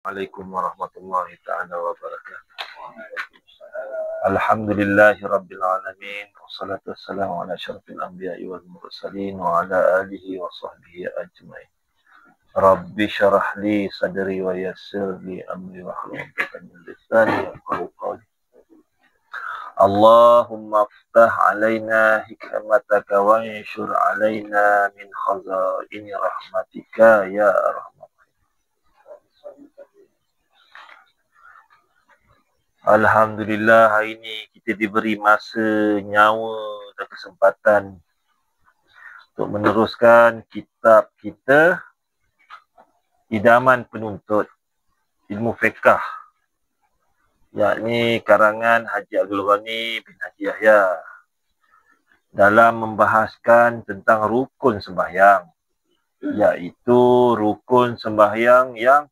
Assalamualaikum warahmatullahi ta'ala wabarakatuh. Alhamdulillahi rabbil alamin. Wassalatu wassalamu ala asyrafil anbiya'i wal mursalin wa ala alihi wa sahbihi ajma'in. Rabbi syarah li sadri wa yassir li amri wa hlul 'uqdatam min lisani yafqahu qawli. Allahumma aftah alaina hikmataka wa anshur alaina min khazaini rahmatika ya arhamar. Alhamdulillah, hari ini kita diberi masa, nyawa dan kesempatan untuk meneruskan kitab kita, Idaman Penuntut Ilmu Fiqh, yakni karangan Haji Abdul Ghani bin Haji Yahya, dalam membahaskan tentang rukun sembahyang, iaitu rukun sembahyang yang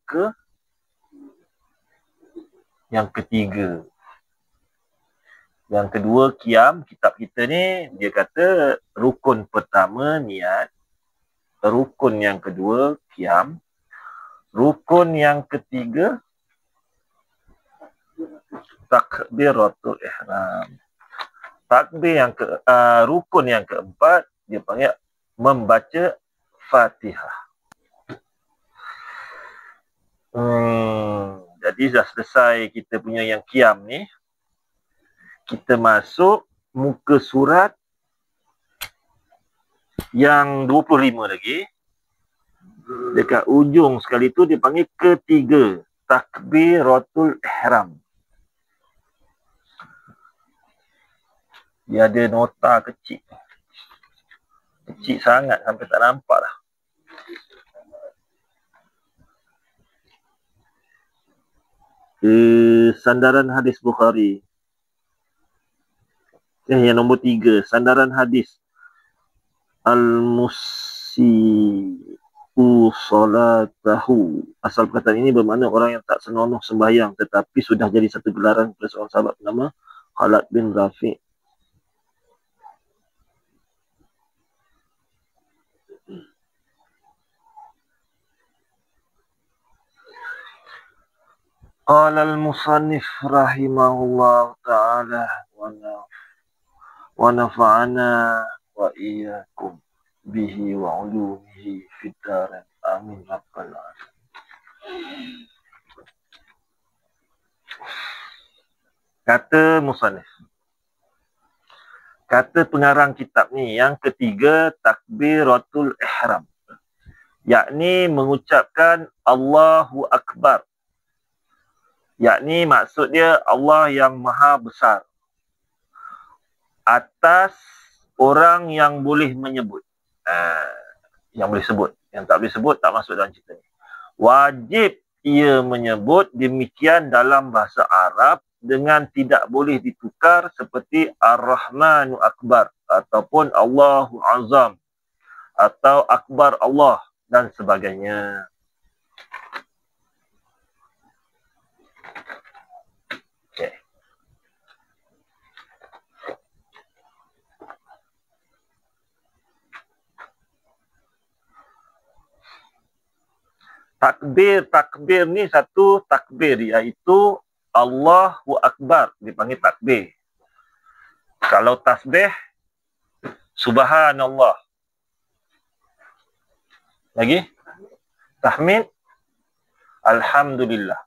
ketiga. Yang kedua, qiyam. Kitab kita ni, dia kata rukun pertama niat, rukun yang kedua qiyam, rukun yang ketiga takbiratul ihram. Rukun yang keempat dia panggil membaca Fatihah. Jadi dah selesai kita punya yang qiyam ni. Kita masuk muka surat yang 25 lagi. Dekat ujung sekali tu dia panggil ketiga, takbiratul ihram. Dia ada nota kecil. Kecil sangat sampai tak nampak dah. Sandaran hadis Bukhari. Yang nombor 3, sandaran hadis al-musi'u salatahu. Asal perkataan ini bermakna orang yang tak senonoh sembahyang tetapi sudah jadi satu gelaran kepada seorang sahabat bernama Khalad bin Rafi'. Qala al-musannif rahimahullah ta'ala wa nafa'ana wa iyyakum bihi wa ulumihi fid darin. Amin rabbal alamin. Kata musannif, kata pengarang kitab ni, yang ketiga takbiratul ihram, yakni mengucapkan Allahu Akbar. Yakni maksud dia Allah yang maha besar atas orang yang boleh menyebut. Yang boleh sebut. Yang tak boleh sebut tak masuk dalam cerita ni. Wajib ia menyebut demikian dalam bahasa Arab dengan tidak boleh ditukar seperti Ar-Rahmanu Akbar ataupun Allahu Azam atau Akbar Allah dan sebagainya. Takbir ni satu takbir, iaitu Allahu Akbar, dipanggil takbir. Kalau tasbih, Subhanallah. Lagi? Tahmid, Alhamdulillah.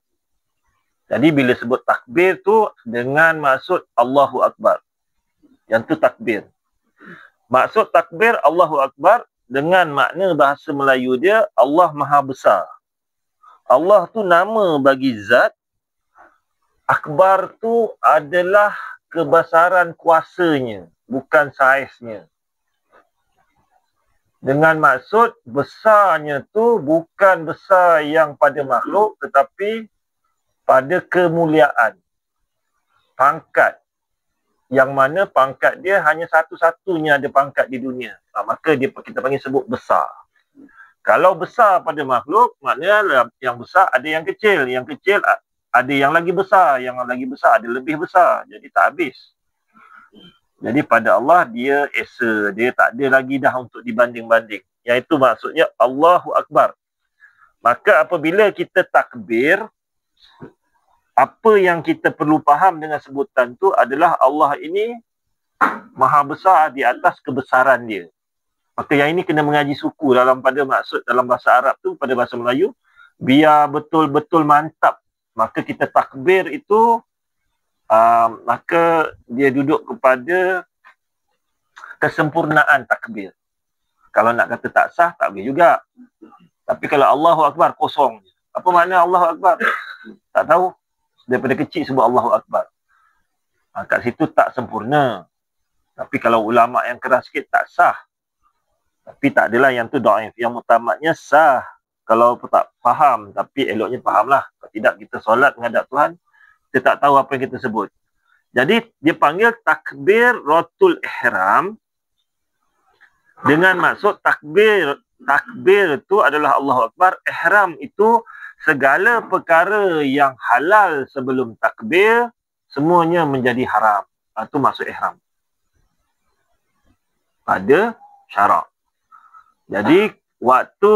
Jadi bila sebut takbir tu dengan maksud Allahu Akbar. Yang tu takbir. Maksud takbir Allahu Akbar dengan makna bahasa Melayu dia Allah Maha Besar. Allah tu nama bagi zat. Akbar tu adalah kebesaran kuasanya, bukan saiznya. Dengan maksud besarnya tu bukan besar yang pada makhluk, tetapi pada kemuliaan. Pangkat. Yang mana pangkat dia hanya satu-satunya ada pangkat di dunia. Maka kita panggil sebut besar. Kalau besar pada makhluk, maknanya yang besar ada yang kecil. Yang kecil ada yang lagi besar. Yang lagi besar ada lebih besar. Jadi tak habis. Jadi pada Allah dia esa. Dia tak ada lagi dah untuk dibanding-banding. Iaitu maksudnya Allahu Akbar. Maka apabila kita takbir, apa yang kita perlu faham dengan sebutan tu adalah Allah ini maha besar di atas kebesaran dia. Maka yang ini kena mengaji suku pada maksud dalam bahasa Arab tu, pada bahasa Melayu, biar betul-betul mantap. Maka kita takbir itu, maka dia duduk kepada kesempurnaan takbir. Kalau nak kata tak sah, tak boleh juga. Tapi kalau Allahu Akbar, kosong. Apa makna Allahu Akbar? Tak tahu. Daripada kecil sebut Allahu Akbar. Kat situ tak sempurna. Tapi kalau ulama' yang keras sikit, tak sah. Tapi tak adalah yang tu da'if. Yang mutamadnya sah. Kalau tak faham, tapi eloknya fahamlah. Kalau tidak, kita solat menghadap Tuhan, kita tak tahu apa yang kita sebut. Jadi, dia panggil takbiratul ihram dengan maksud takbir itu adalah Allahu Akbar. Ihram itu segala perkara yang halal sebelum takbir, semuanya menjadi haram. Itu maksud ihram. Pada syarak. Jadi, waktu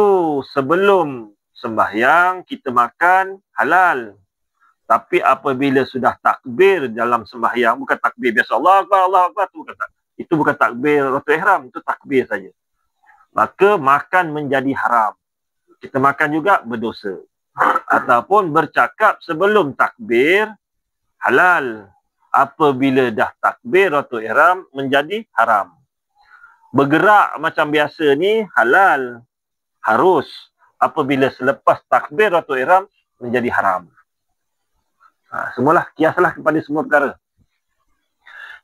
sebelum sembahyang, kita makan halal. Tapi apabila sudah takbir dalam sembahyang, bukan takbir biasa, Allah Akbar, itu bukan takbir waktu ihram, itu takbir saja. Maka makan menjadi haram. Kita makan juga berdosa. Ataupun bercakap sebelum takbir, halal. Apabila dah takbir waktu ihram, menjadi haram. Bergerak macam biasa ni halal, harus. Apabila selepas takbir waktu ihram, menjadi haram. Semualah, kiaslah kepada semua perkara.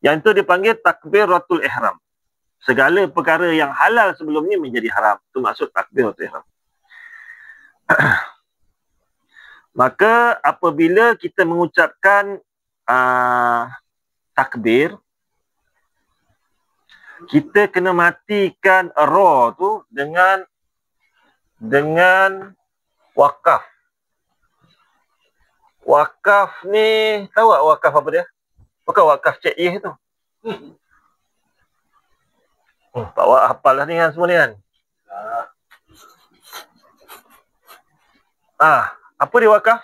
Yang itu dipanggil takbiratul ihram. Segala perkara yang halal sebelum ni menjadi haram. Itu maksud takbiratul ihram. Maka apabila kita mengucapkan takbir, kita kena matikan ra tu dengan wakaf. Wakaf ni, tahu tak wakaf apa dia? Bukan wakaf Cik Yeh tu. Pak Wak hafal lah ni kan semua ni kan. Apa dia wakaf?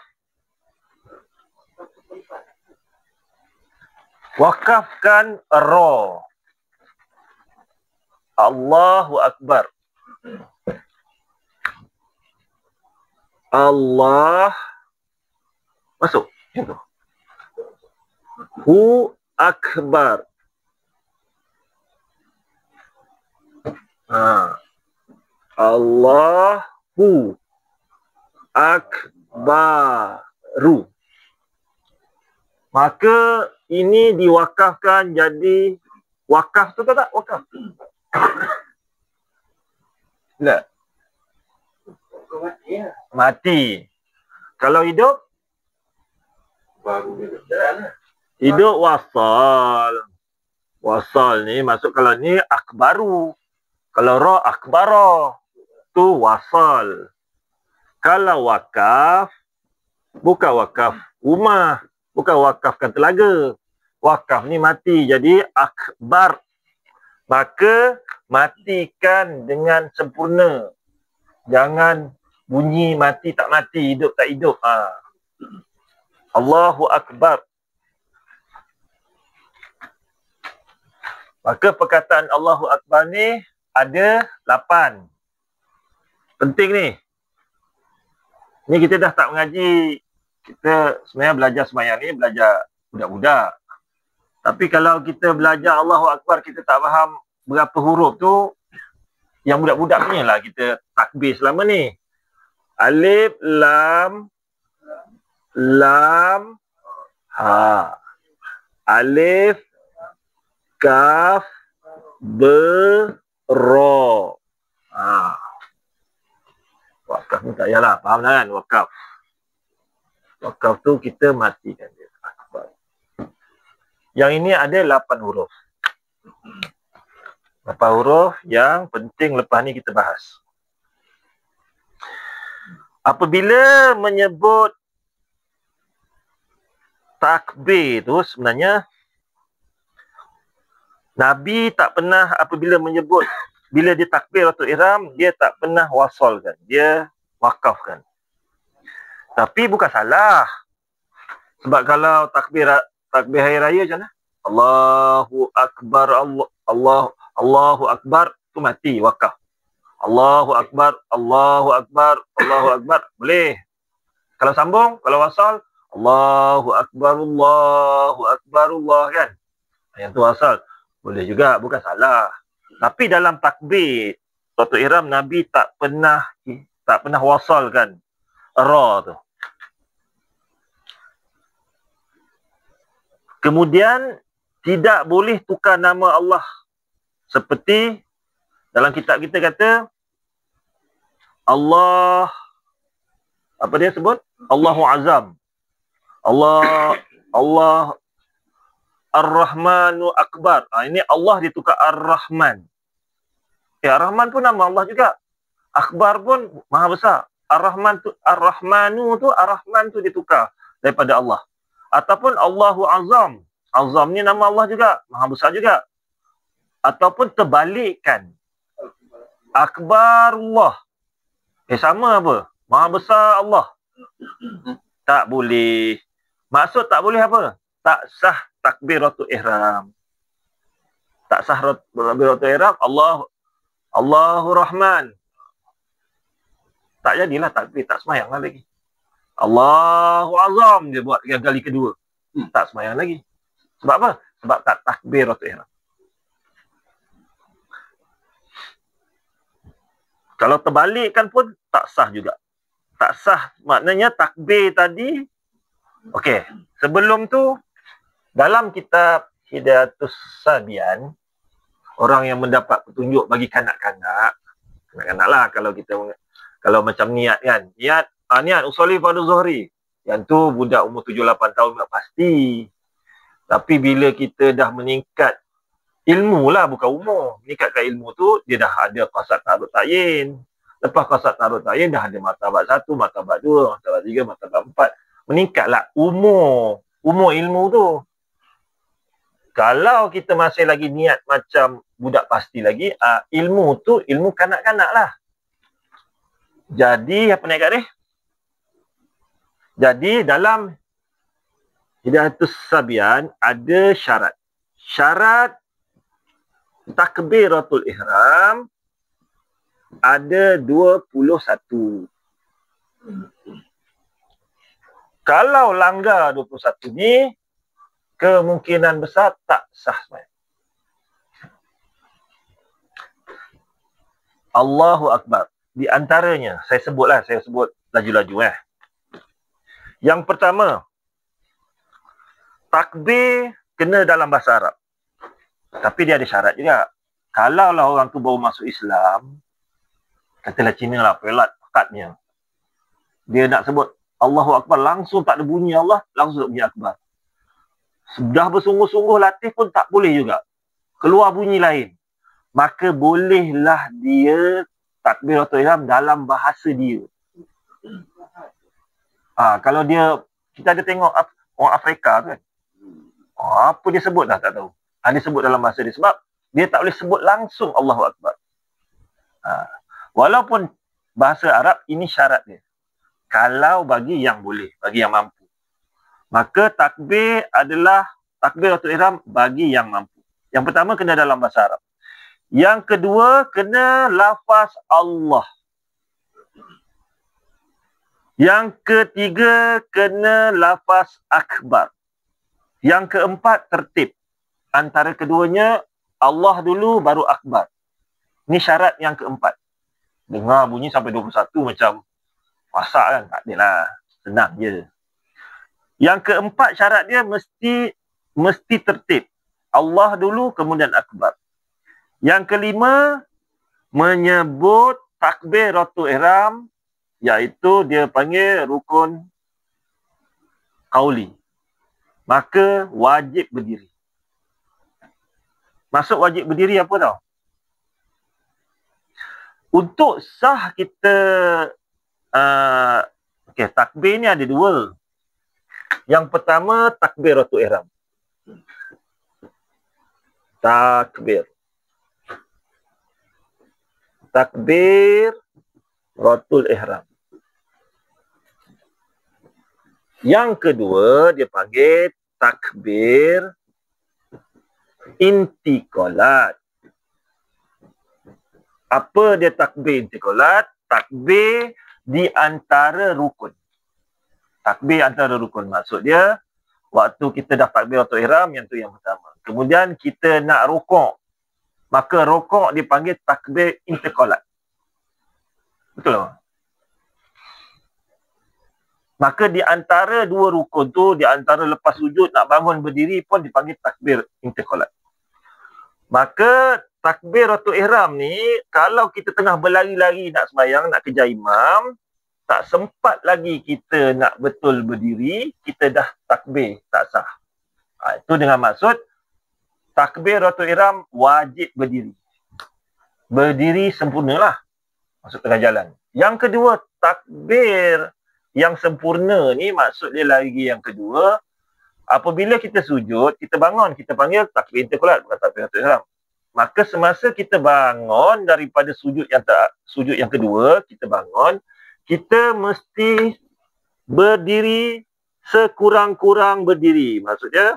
Wakafkan ra. Allahu Akbar. Allah masuk. Hu Akbar. Allahu Akbaru. Maka ini diwakafkan jadi wakaf tu tak? Wakaf. Tak. Mati. Kalau hidup? Hidup wasal. Wasal ni masuk, kalau ni akbaru. Kalau ra akbara. Tu wasal. Kalau wakaf, bukan wakaf rumah. Bukan wakafkan telaga. Wakaf ni mati. Jadi akbar. Maka matikan dengan sempurna. Jangan bunyi mati tak mati, hidup tak hidup. Allahu Akbar. Maka perkataan Allahu Akbar ni ada 8. Penting ni. Ni kita dah tak mengaji. Kita sebenarnya belajar sembahyang ni, belajar budak-budak. Tapi kalau kita belajar Allahu Akbar, kita tak faham berapa huruf tu, yang budak-budak punya lah kita takbir selama ni. Alif, lam, ha. Alif, kaf, ro. Wakaf ni tak payahlah, faham lah kan wakaf. Wakaf tu kita matikan dia. Yang ini ada 8 huruf. 8 huruf yang penting lepas ni kita bahas. Apabila menyebut takbir tu sebenarnya Nabi tak pernah apabila menyebut, bila dia takbir waktu ihram, dia tak pernah wasalkan, dia wakafkan. Tapi bukan salah. Sebab kalau takbir hari raya macam mana? Allahu Akbar, Allahu Akbar, tu mati, wakaf. Allahu Akbar, Allahu Akbar, Allahu Akbar, boleh. Kalau sambung, kalau wasal, Allahu Akbar, Allahu Akbar, Allah, kan? Yang tu wasal. Boleh juga, bukan salah. Tapi dalam takbir suatu ihram, Nabi tak pernah wasalkan ra tu. Kemudian tidak boleh tukar nama Allah. Seperti dalam kitab kita kata Allah, apa dia sebut? Allahu Azam. Allah Ar-Rahmanu Akbar. Ini Allah ditukar Ar-Rahman. Ar-Rahman pun nama Allah juga. Akbar pun maha besar. Ar-Rahmanu tu, Ar-Rahman tu ditukar daripada Allah. Ataupun Allahu Azam. Azam ni nama Allah juga. Maha besar juga. Ataupun terbalikkan. Akbarullah. Sama apa? Maha besar Allah. Tak boleh. Maksud tak boleh apa? Tak sah takbiratul ihram. Tak sah takbiratul ihram. Allahu Rahman. Tak jadilah takbir. Tak semayang lah lagi. Allahu Azam dia buat yang kali kedua. Tak semayang lagi. Sebab apa? Sebab tak takbiratul ihram. Kalau terbalikkan pun tak sah juga. Tak sah maknanya takbir tadi. Okey, sebelum tu dalam kitab Hidayatus Sabian, orang yang mendapat petunjuk bagi kanak-kanak lah kalau macam niat kan. Niat usolli fardu zuhri. Yang tu budak umur 7-8 tahun tak pasti. Tapi bila kita dah meningkat ilmu lah, bukan umur. Meningkatkan ilmu tu, dia dah ada qasad ta'arud ta'yin. Lepas qasad ta'arud ta'yin, dah ada martabat 1, martabat 2, martabat 3, martabat 4. Meningkatlah umur ilmu tu. Kalau kita masih lagi niat macam budak pasti lagi, ilmu tu ilmu kanak-kanak lah. Jadi, apa nak kat dia? Jadi, dalam Hidayatus Sabian ada syarat. Syarat takbiratul ihram ada 21. Kalau langgar 21 ni, kemungkinan besar tak sah sembahyang. Allahu Akbar. Di antaranya, saya sebut laju-laju. Yang pertama, takbir kena dalam bahasa Arab. Tapi dia ada syarat juga. Kalaulah orang tu baru masuk Islam, katalah Cina lah, pelat, pekatnya. Dia nak sebut Allahu Akbar, langsung tak ada bunyi Allah, langsung bunyi Akbar. Sudah bersungguh-sungguh latih pun tak boleh juga. Keluar bunyi lain. Maka bolehlah dia takbiratul ihram dalam bahasa dia. Kalau dia, kita ada tengok orang Afrika tu kan. Apa dia sebut dah tak tahu. Dia sebut dalam bahasa dia. Sebab dia tak boleh sebut langsung Allahu Akbar. Walaupun bahasa Arab, ini syarat dia. Kalau bagi yang boleh, bagi yang mampu. Maka takbir adalah takbiratul ihram bagi yang mampu. Yang pertama kena dalam bahasa Arab. Yang kedua kena lafaz Allah. Yang ketiga kena lafaz akbar. Yang keempat tertib. Antara keduanya Allah dulu baru akbar. Ini syarat yang keempat. Dengar bunyi sampai 21 macam masak kan? Tak adalah. Senang je. Yang keempat syarat dia mesti tertib. Allah dulu kemudian akbar. Yang kelima menyebut takbiratul ihram, iaitu dia panggil rukun qauli. Maka wajib berdiri. Maksud wajib berdiri apa tau? Untuk sah kita takbir ni ada dua. Yang pertama takbiratul ihram. Takbiratul ihram. Yang kedua dia panggil takbir intiqalat. Apa dia takbir intiqalat? Takbir di antara rukun. Takbir antara rukun. Maksud dia, waktu kita dah takbiratul ihram, yang tu yang pertama. Kemudian kita nak rukuk. Maka rukuk dipanggil takbir intiqalat. Betul tak? Maka di antara dua rukun tu, di antara lepas sujud nak bangun berdiri pun dipanggil takbir intiqalat. Maka takbiratul ihram ni, kalau kita tengah berlari-lari nak sembahyang, nak kejar imam, tak sempat lagi kita nak betul berdiri, kita dah takbir, tak sah. Itu dengan maksud takbiratul ihram wajib berdiri. Berdiri sempurnalah. Maksud tengah jalan. Yang kedua, takbir yang sempurna ni maksud dia lagi yang kedua. Apabila kita sujud, kita bangun, kita panggil takbir intiqalat, bukan takbiratul ihram. Maka semasa kita bangun daripada sujud yang kedua, kita bangun, kita mesti berdiri sekurang-kurang berdiri. Maksudnya,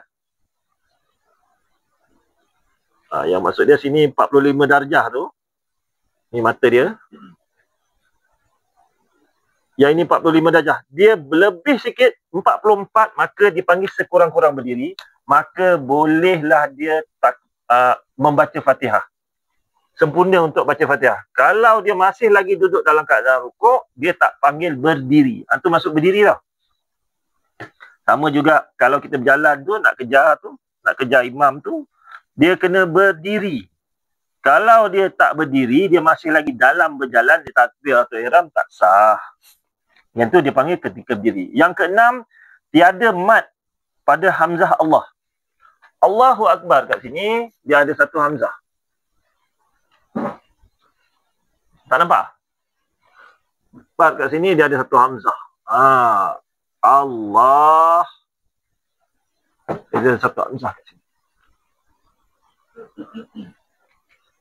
yang maksud dia sini 45 darjah tu, ni mata dia. Yang ini 45 darjah. Dia lebih sikit, 44, maka dipanggil sekurang-kurang berdiri. Maka bolehlah dia membaca Fatihah. Sempurna untuk baca Fatihah. Kalau dia masih lagi duduk dalam keadaan rukuk, dia tak panggil berdiri. Itu masuk berdiri tau. Sama juga kalau kita berjalan tu, nak kejar imam tu, dia kena berdiri. Kalau dia tak berdiri, dia masih lagi dalam berjalan, dia takbiratul ihram, tak sah. Yang tu dia panggil ketika berdiri. Yang keenam, tiada mat pada hamzah Allah. Allahu Akbar kat sini, dia ada satu hamzah. Tak nampak? Akbar kat sini, dia ada satu hamzah. Allah. Dia ada satu hamzah kat sini.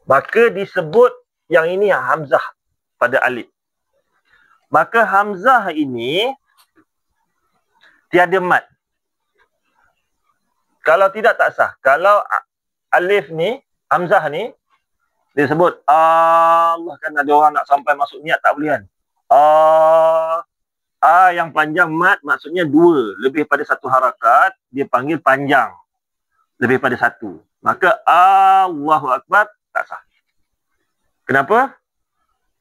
Maka disebut yang ini hamzah pada alif. Maka hamzah ini tiada mat. Kalau tidak, tak sah. Kalau alif ni, hamzah ni, dia sebut Allah, kan ada orang nak sampai masuk niat tak boleh kan. Yang panjang mat maksudnya dua. Lebih pada satu harakat, dia panggil panjang. Lebih pada satu. Maka Allahu Akbar tak sah. Kenapa?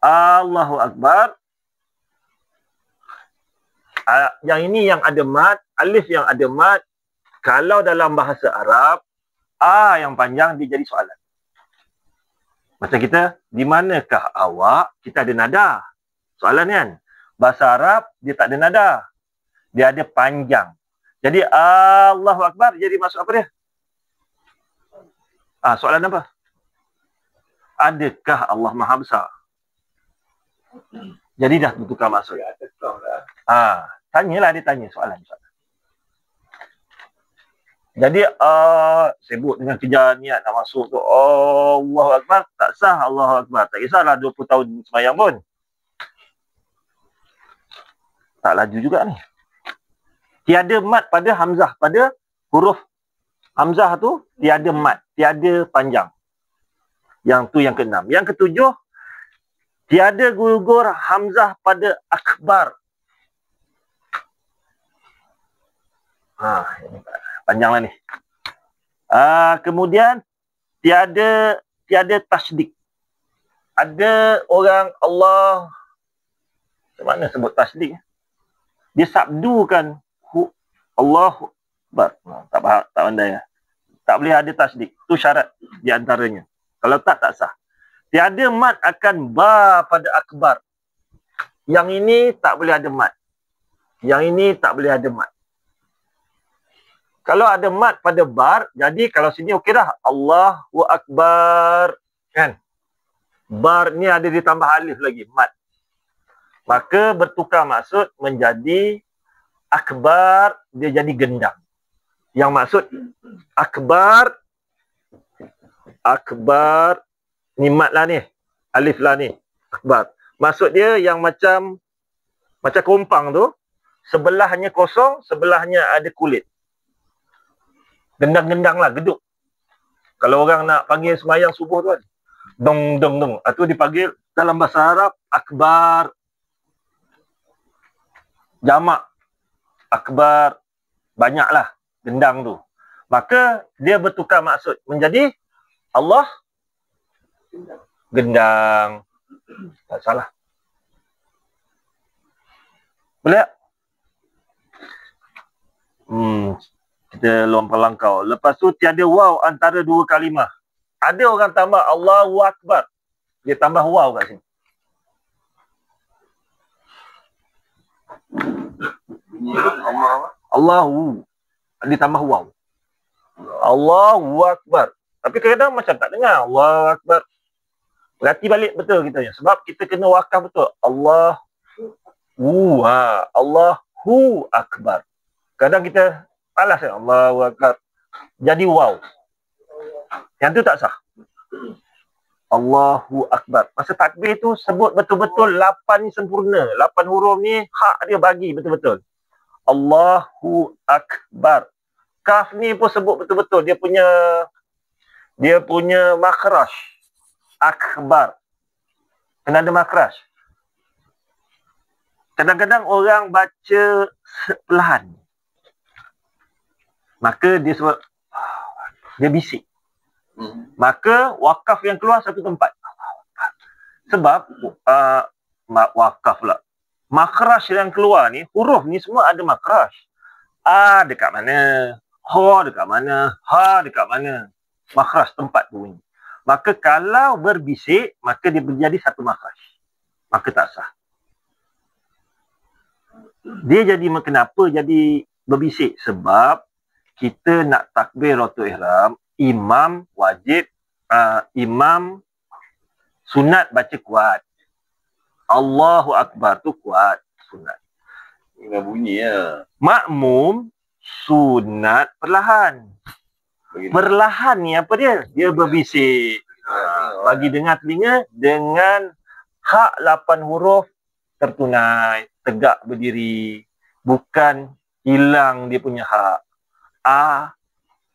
Allahu Akbar. Yang ini yang ada mat, alif yang ada mat. Kalau dalam bahasa Arab, yang panjang dia jadi soalan. Macam kita, di manakah awak? Kita ada nada. Soalan kan? Bahasa Arab, dia tak ada nada. Dia ada panjang. Jadi Allahu Akbar jadi masuk apa dia? Soalan apa? Adakah Allah Maha Besar? Jadi dah bertukar maksud. Tanyalah, dia tanya soalan. Jadi sibuk dengan kejar niat nak masuk tu, Allahu Akbar, tak sah Allahu Akbar. Tak kisahlah 20 tahun sembahyang pun. Tak laju juga ni. Tiada mat pada hamzah, pada huruf hamzah tu tiada mat, tiada panjang. Yang tu yang keenam. Yang ketujuh, tiada gugur hamzah pada akbar. Panjanglah ni. Kemudian tiada tasydid. Ada orang Allah, macam mana sebut tasydid? Dia sabdukan Allahu Akbar. Tak pandai. Tak boleh ada tasydid. Itu syarat di antaranya. Kalau tak sah. Tiada mat akan ba pada akbar. Yang ini tak boleh ada mat. Yang ini tak boleh ada mat. Kalau ada mat pada bar, jadi kalau sini okey dah. Allahu Akbar. Kan? Bar ni ada ditambah alif lagi, mat. Maka bertukar maksud menjadi akbar, dia jadi gendang. Yang maksud akbar, ni mat lah ni. Alif lah ni. Akbar. Maksud dia yang macam kompang tu, sebelahnya kosong, sebelahnya ada kulit. Gendang-gendang lah, geduk. Kalau orang nak panggil semayang subuh tu kan, dong dong dong. Itu dipanggil dalam bahasa Arab akbar. Jamak akbar, banyaklah gendang tu. Maka dia bertukar maksud menjadi Allah gendang. Tak salah. Boleh tak? Kita lompang langkau. Lepas tu tiada waw antara dua kalimah. Ada orang tambah Allahu Akbar. Dia tambah waw kat sini. Allahu. Dia tambah waw. Allahu Akbar. Tapi kadang-kadang macam tak dengar. Allahu Akbar. Berarti balik betul kita. Sebab kita kena wakaf betul. Allahu Akbar. Kadang kita malas ya. Allahu Akbar. Jadi waw. Yang tu tak sah. Allahu Akbar. Masa takbir tu sebut betul-betul 8 ni sempurna. 8 huruf ni hak dia bagi betul-betul. Allahu Akbar. Kaf ni pun sebut betul-betul. Dia punya makhraj. Akbar. Kena ada makhraj. Kadang-kadang orang baca perlahan. Maka dia sebut, dia bisik. Maka wakaf yang keluar satu tempat. Sebab wakaf lah. Makhraj yang keluar ni, huruf ni semua ada makhraj. A dekat mana? Ho dekat mana? Ha dekat mana? Makhraj tempat bunyi. Maka kalau berbisik, maka dia menjadi satu makhraj. Maka tak sah. Dia jadi kenapa jadi berbisik? Sebab kita nak takbiratul ihram, imam wajib, imam sunat baca kuat. Allahu Akbar tu kuat, sunat. Dengan bunyi ya. Makmum sunat perlahan. Perlahan ni apa dia? Dia berbisik. Bagi dengar telinga dengan hak 8 huruf tertunai, tegak berdiri. Bukan hilang dia punya hak.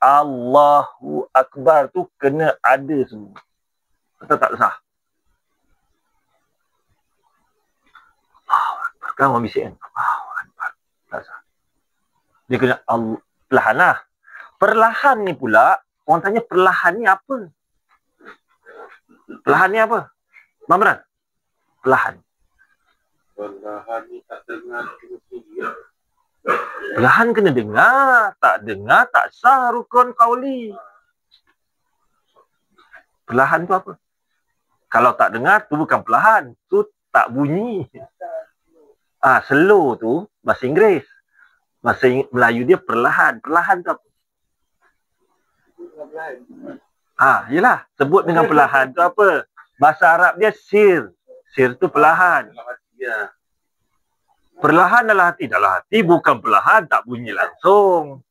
Allahu Akbar tu kena ada semua. Betul tak sah? Allahu Akbar. Kan orang bisik kan? Allahu Akbar. Tak sah. Dia kena perlahan lah. Perlahan ni pula, orang tanya perlahan ni apa? Perlahan ni apa? Mamran? Perlahan. Perlahan ni tak dengar. Perlahan kena dengar. Tak dengar, tak sah rukun qauli. Perlahan tu apa? Kalau tak dengar, tu bukan perlahan. Tu tak bunyi. Slow tu, bahasa Inggeris. Bahasa Melayu dia perlahan. Perlahan tu apa? Yelah. Sebut dengan perlahan tu apa? Bahasa Arab dia sir. Sir tu perlahan. Perlahan dalam hati. Dalam hati bukan perlahan, tak bunyi langsung.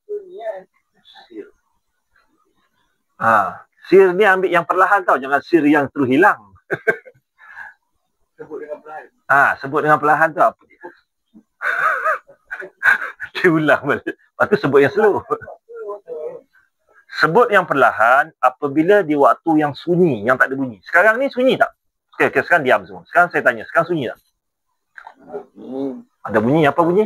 Sir ni ambil yang perlahan tau. Jangan sir yang terus hilang. Sebut dengan perlahan. Sebut dengan perlahan tu apa dia? Dia ulang balik. Lepas tu sebut yang slow. Sebut yang perlahan apabila di waktu yang sunyi, yang tak ada bunyi. Sekarang ni sunyi tak? Okay, sekarang diam semua. Sekarang saya tanya, sekarang sunyi tak? Ada bunyi, apa bunyi?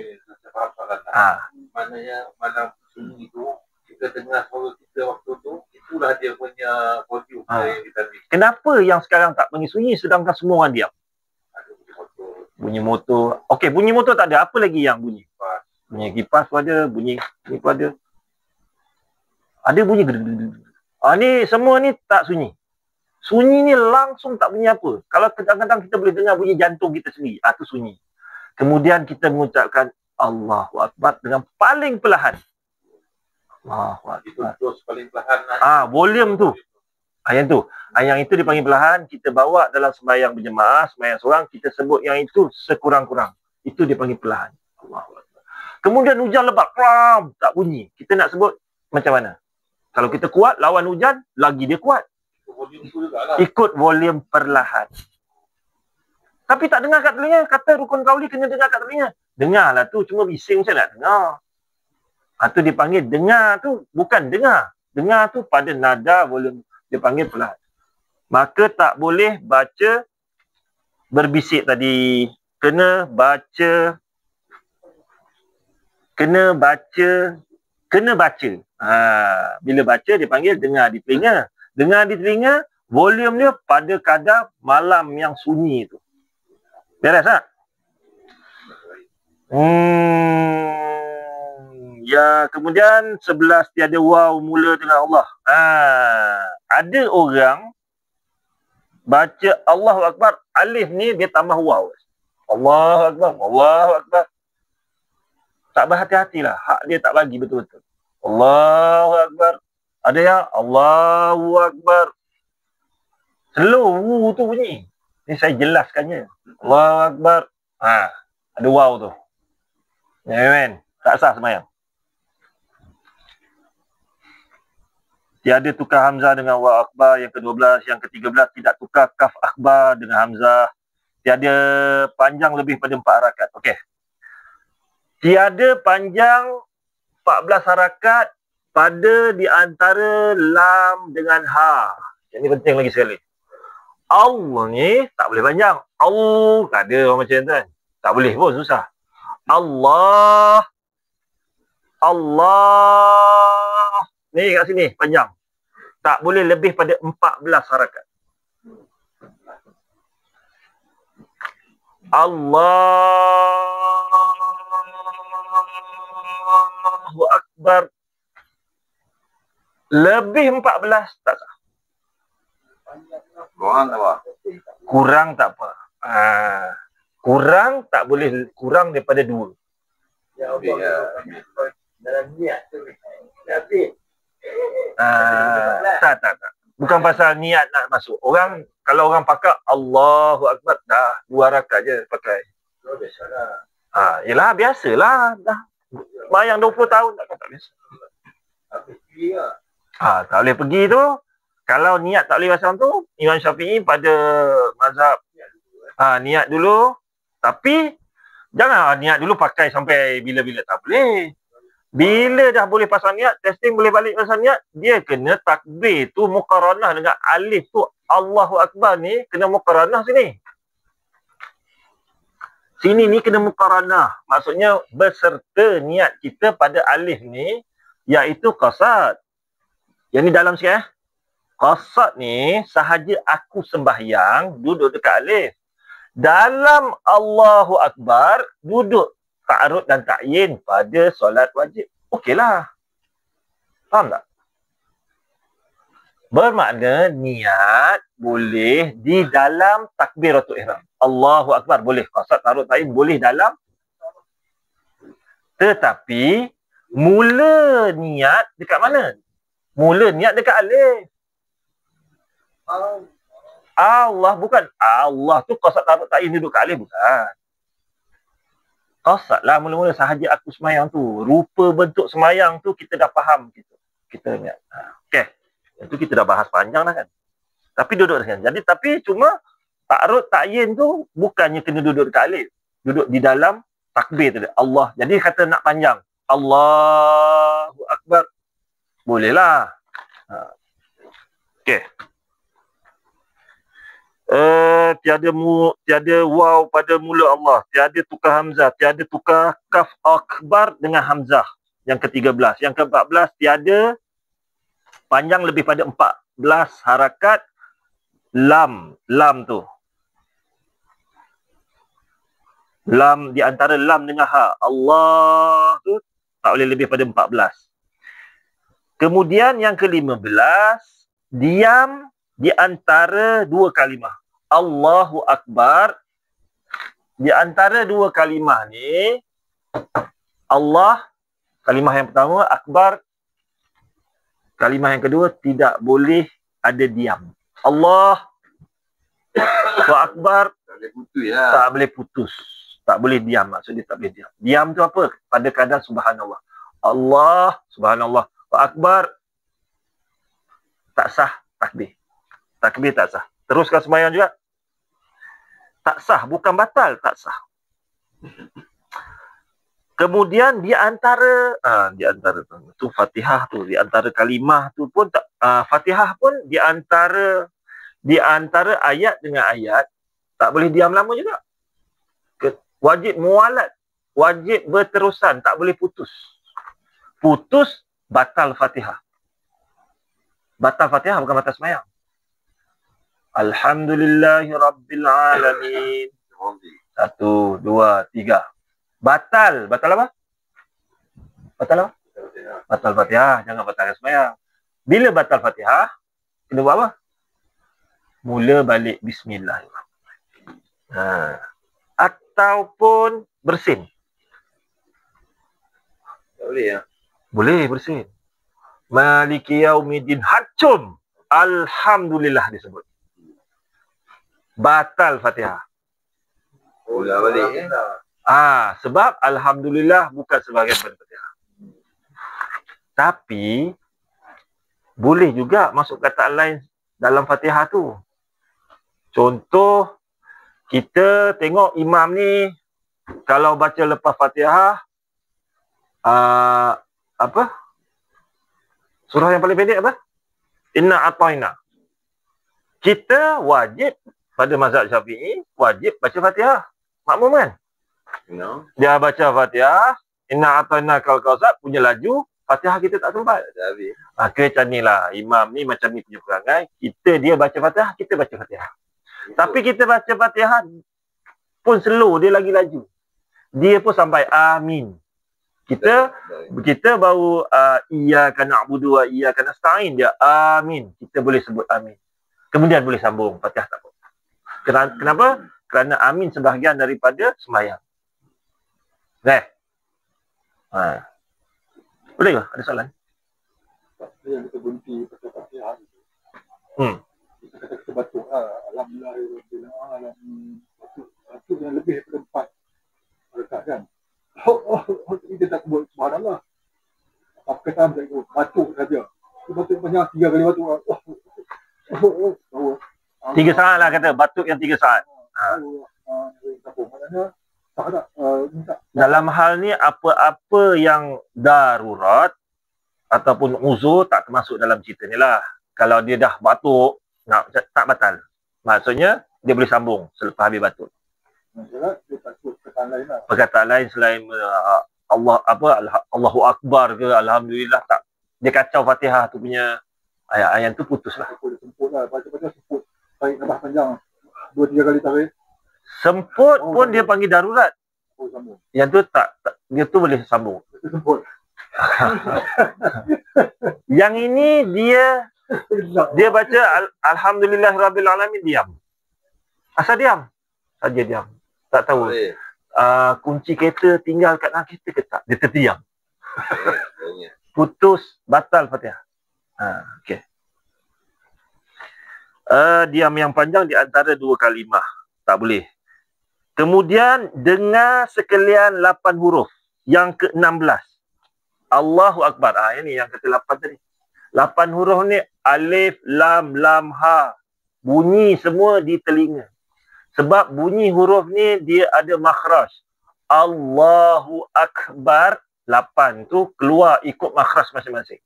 Mana sunyi tu, kita dengar suara kita waktu tu, itulah dia punya volume yang kita ambil. Kenapa yang sekarang tak bunyi sunyi sedangkan semua orang diam? Bunyi motor. Okey, bunyi motor tak ada. Apa lagi yang bunyi? Bunyi kipas pun ada, bunyi ni pun ada. Ada bunyi gedeg-gedeg. Ni semua ni tak sunyi. Sunyi ni langsung tak bunyi apa. Kalau kadang-kadang kita boleh dengar bunyi jantung kita sendiri. Tu sunyi. Kemudian kita mengucapkan Allahu Akbar dengan paling perlahan. Allahu Akbar. Itu paling perlahan. Volume tu. Yang tu. Yang itu dipanggil perlahan. Kita bawa dalam sembahyang berjemaah, sembahyang seorang, kita sebut yang itu sekurang-kurang. Itu dipanggil perlahan. Allahu Akbar. Kemudian hujan lebat. Tak bunyi. Kita nak sebut macam mana? Kalau kita kuat, lawan hujan, lagi dia kuat. Ikut volume perlahan. Tapi tak dengar kat telinga. Kata rukun qauli kena dengar kat telinga. Dengarlah tu, cuma bising macam nak dengar. Itu dipanggil dengar tu, bukan dengar. Dengar tu pada nada volume. Dia panggil pelan. Maka tak boleh baca berbisik tadi. Kena baca. Bila baca dipanggil dengar di telinga. Dengar di telinga, volume dia pada kadar malam yang sunyi tu. Beres tak? Ya, kemudian 11 tiada waw mula dengan Allah. Ada orang baca Allahu Akbar, alif ni dia tambah waw. Allahu Akbar, Allahu Akbar. Tak berhati-hatilah. Hak dia tak bagi betul-betul. Allahu Akbar. Ada yang Allahu Akbar. Slow tu bunyi. Ni saya jelaskannya. Allahu Akbar. Ada waw tu. Ya kan? Tak sah semayang. Tiada tukar hamzah dengan waw akbar. Yang ke-12, yang ke-13 tidak tukar kaf akbar dengan hamzah. Tiada panjang lebih pada 4 harakat. Okey. Tiada panjang 14 harakat pada di antara lam dengan ha. Ini penting lagi sekali. Allah ni tak boleh panjang. Allah tak ada orang macam tu kan. Tak boleh pun, susah. Allah. Allah. Ni kat sini panjang. Tak boleh lebih pada 14 harakat. Allahu Akbar. Lebih 14 tak sah. Kurang tak apa. Kurang tak boleh kurang daripada 2. Dalam niat tu. Tak. Bukan pasal niat nak masuk. Kalau orang pakai Allahu Akbar, dah 2 rakaat je pakai. Yelah, biasalah. Dah bayang 20 tahun tak biasa. Tak boleh pergi tu. Kalau niat tak boleh pasang tu, Imam Syafi'i pada mazhab niat dulu. Tapi jangan niat dulu pakai sampai bila-bila, tak boleh. Bila dah boleh pasang niat, testing boleh balik pasang niat, dia kena takbir tu muqaranah dengan alif tu. Allahu Akbar ni kena muqaranah sini. Sini ni kena muqaranah. Maksudnya berserta niat kita pada alif ni, iaitu qasad. Yang ni dalam sikit Qasad ni sahaja aku sembahyang duduk dekat alif. Dalam Allahu Akbar duduk ta'arud dan ta'yin pada solat wajib. Okeylah. Faham tak? Bermakna niat boleh di dalam takbiratul ihram. Allahu Akbar boleh. Qasad, ta'arud, ta'yin boleh dalam. Tetapi mula niat dekat mana? Mula niat dekat alif. Allah bukan. Allah tu qasad, ta'arud, ta'yin duduk kat alif bukan. Qasad lah mula-mula sahaja aku semayang tu. Rupa bentuk semayang tu kita dah faham. Kita niat. Okey. Itu kita dah bahas panjang dah kan. Tapi duduk dekat. Jadi tapi cuma ta'arud, ta'yin tu bukannya kena duduk dekat alif. Duduk di dalam takbir tu. Allah. Jadi kata nak panjang. Allahu Akbar. Bolehlah. Okey. Tiada waw pada mula Allah, tiada tukar hamzah, tiada tukar kaf akbar dengan hamzah. Yang ke-13, yang ke-14 tiada panjang lebih pada 14 harakat lam tu. Lam di antara lam dengan ha. Allah tu tak boleh lebih pada 14. Kemudian yang ke-15 diam di antara 2 kalimah. Allahu Akbar. Di antara 2 kalimah ni, Allah, kalimah yang pertama, Akbar, kalimah yang kedua, tidak boleh ada diam. Allah Akbar, tak boleh putus. Tak boleh diam, maksudnya tak boleh diam. Diam tu apa? Pada kadar subhanallah. Allah, subhanallah. Akbar, tak sah takbir. Takbir tak sah. Teruskan sembahyang juga. Tak sah, bukan batal, tak sah. Kemudian di antara tu Fatihah tu, di antara kalimah tu pun tak, Fatihah pun di antara ayat dengan ayat tak boleh diam lama juga. Wajib mualat, wajib berterusan, tak boleh putus. Putus batal Fatihah. Batal Fatihah bukan batal sembahyang. Alhamdulillahirabbil alamin. 1 2 3. Batal apa? Batal apa? Batal Fatihah, jangan batalkan sembahyang. Bila batal Fatihah, kena buat apa? Mula balik bismillahirrahmanirrahim. Ataupun bersin. Tak boleh ya? Boleh bersin. Maliki yaumiddin hacum. Alhamdulillah disebut. Batal Fatihah. Ulah balik ya? Sebab Alhamdulillah bukan sebahagian pada Fatihah. Tapi boleh juga masuk kataan lain dalam Fatihah tu. Contoh, kita tengok imam ni kalau baca lepas Fatihah apa? Surah yang paling pendek apa? Inna a'tayna. Kita wajib pada mazhab Syafi'i wajib baca Fatihah. Makmum kan? No. Dia baca Fatihah, Inna a'tayna kal kautsar, punya laju, Fatihah kita tak sempat. Dah habis. Macam ni lah, imam ni macam ni punya perangai. Dia baca Fatihah, kita baca Fatihah. Tapi kita baca Fatihah pun slow, dia lagi laju. Dia pun sampai amin. Kita baru iyyaka na'budu wa iyyaka nasta'in, dia amin. Kita boleh sebut amin. Kemudian boleh sambung Fatihah tak apa. Kenapa? Kerana amin sebahagian daripada sembahyang. Boleh ke? Ada soalan? Yang kita berhenti baca Fatihah itu. Kita kata kita batuk alhamdulillah alamin. Batuk yang lebih daripada 4 rakaat kan. Kita tak buat subhanallah. Apa kata macam itu? Batuk saja. Kita batuk banyak 3 kali batuk. 3 saat lah kata, batuk yang 3 saat. Dalam hal ni apa-apa yang darurat ataupun uzur tak termasuk dalam cerita ni lah. Kalau dia dah batuk, tak batal. Maksudnya dia boleh sambung selepas habis batuk. Perkataan lain selain Allahu Akbar ke Alhamdulillah tak. Dia kacau Fatihah tu punya ayat-ayat tu putus lah. Semput lah, baca-baca semput. Tarik nafas panjang 2-3 kali tarik. Semput pun dia panggil darurat. Yang tu tak dia tu boleh sambung. Semput. Yang ini dia baca Alhamdulillahirabbil alamin, diam. Asal diam. Saja diam. Tak tahu. Kunci kereta tinggal kat dalam kereta ke tak? Dia terdiam. Putus, batal Fatihah. Okey. Diam yang panjang di antara 2 kalimah. Tak boleh. Kemudian dengar sekalian 8 huruf. Yang ke-16. Allahu Akbar. Ini yang ke-8 tadi. 8 huruf ni alif, lam, lam, ha. Bunyi semua di telinga. Sebab bunyi huruf ni dia ada makhraj. Allahu Akbar. 8 tu keluar ikut makhraj masing-masing.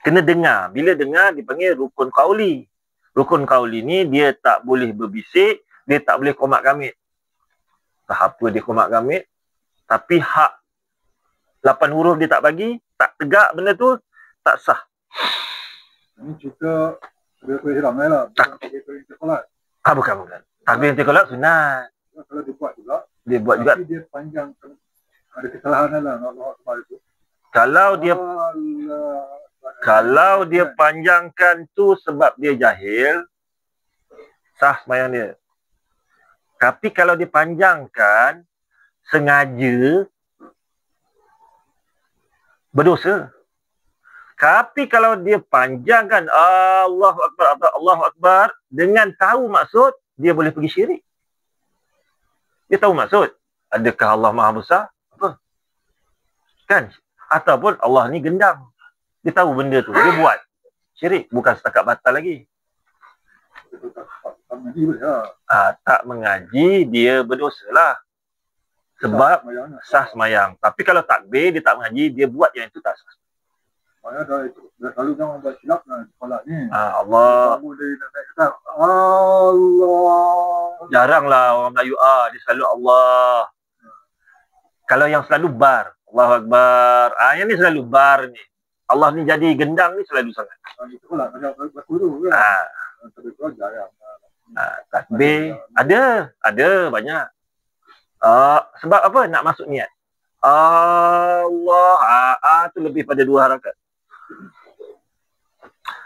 Kena dengar. Bila dengar dipanggil rukun qauli. Rukun qauli ni dia tak boleh berbisik, dia tak boleh komat kamit. Tak apa dia komat kamit, tapi hak 8 huruf dia tak bagi, tak tegak benda tu, tak sah. Ini cerita takbiratul ihram lah. Takbiratul intiqalat. Bukan. Takbir intiqalat sunat. Kalau dia buat juga. Dia buat juga. Tapi dia panjang, ada kesalahan lah Allah Akbar itu. Kalau dia panjangkan tu sebab dia jahil, sah sembahyang dia. Tapi kalau dia panjangkan sengaja, berdosa. Tapi kalau dia panjangkan Allahu Akbar dengan tahu maksud, dia boleh pergi syirik. Dia tahu maksud. Adakah Allah Maha Besar? Apa? Kan? Ataupun Allah ni gendang. Dia tahu benda tu. Dia buat. Syirik. Bukan setakat batal lagi. Tak mengaji boleh lah. Tak mengaji, dia berdosa lah. Sebab sah semayang. Tapi kalau takbir, dia tak mengaji, dia buat yang itu tak sah. Maknanya dah selalu jangan buat silap lah solat ni. Allah. Bangun dari nak naik kata, Allah. Jaranglah orang Melayu dia selalu Allah. Kalau yang selalu bar, Allahu Akbar. Yang ni selalu bar ni. Allah ni jadi gendang ni selalu sangat. Itu lah, macam baku tu kan. Tapi tu jarang. Takbir ada banyak. Sebab apa? Nak masuk niat. Allah tu lebih pada 2 harakat.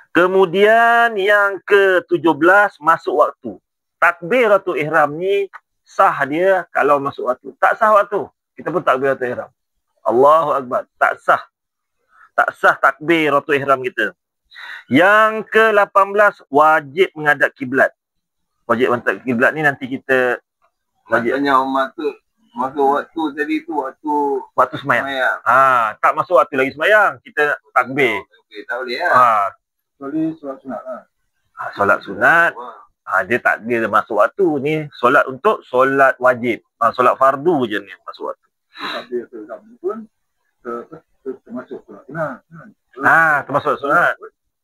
Kemudian yang ke-17 masuk waktu. Takbiratul ihram ni sah dia kalau masuk waktu. Tak sah waktu, kita pun takbiratul ihram. Allahu Akbar. Tak sah. Tak sah takbiratul ihram kita. Yang ke-18 wajib menghadap kiblat. Wajib menghadap kiblat ni nanti kita wajib. Tanya Umar tu masuk waktu tadi tu waktu semayang. Tak masuk waktu lagi semayang, kita takbir. Tak boleh lah. Kecuali solat sunat lah. Solat sunat, dia takbir masuk waktu ni. Solat untuk solat wajib. Solat fardu je ni masuk waktu. Takbir ihram pun termasuk solat sunat. Termasuk sunat.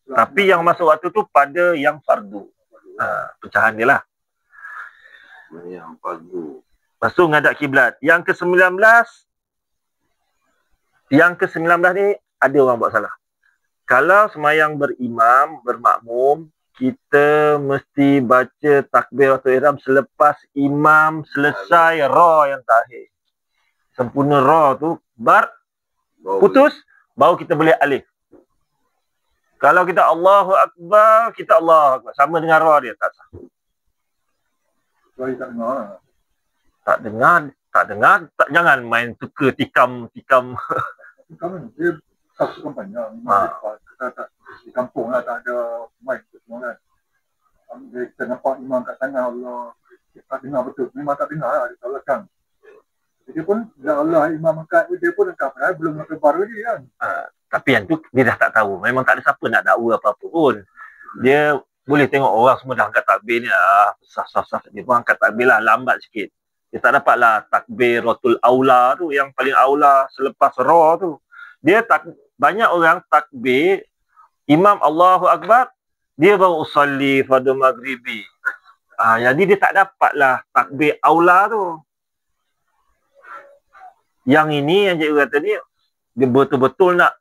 Tapi yang masuk waktu tu pada yang fardu. Pecahan dia lah. Yang fardu. Lepas tu menghadap kiblat. Yang ke-19 ni ada orang buat salah. Kalau semayang berimam, bermakmum, kita mesti baca takbiratul ihram selepas imam selesai ra yang terakhir. Sempurna ra tu, putus, baru kita boleh alif. Kalau kita Allahu Akbar, kita Allahu Akbar. Sama dengan ra dia, tak sah. Kecuali tak dengar lah. Tak dengar, jangan main tukar tikam. Tikam kan, dia satu panjang. Di kampung lah, tak ada mic semua kan. Kita nampak imam kat sana, Allah, tak dengar betul. Memang tak dengar lah, dia tak belakang. Dia pun, Allah imam angkat, dia pun angkat lah, belum nak kebar lagi kan. Tapi yang tu, dia dah tak tahu. Memang tak ada siapa nak dakwa apa-apa pun. Dia boleh tengok orang semua dah angkat takbir ni, sah. Dia pun angkat takbir lah, lambat sikit. Dia tak dapatlah takbiratul aula tu, yang paling aula selepas ra tu. Banyak orang takbir, imam Allahu Akbar, dia baru usalli fardhu maghribi. Jadi dia tak dapatlah takbir aula tu. Yang ini yang cikgu kata ni, dia betul-betul nak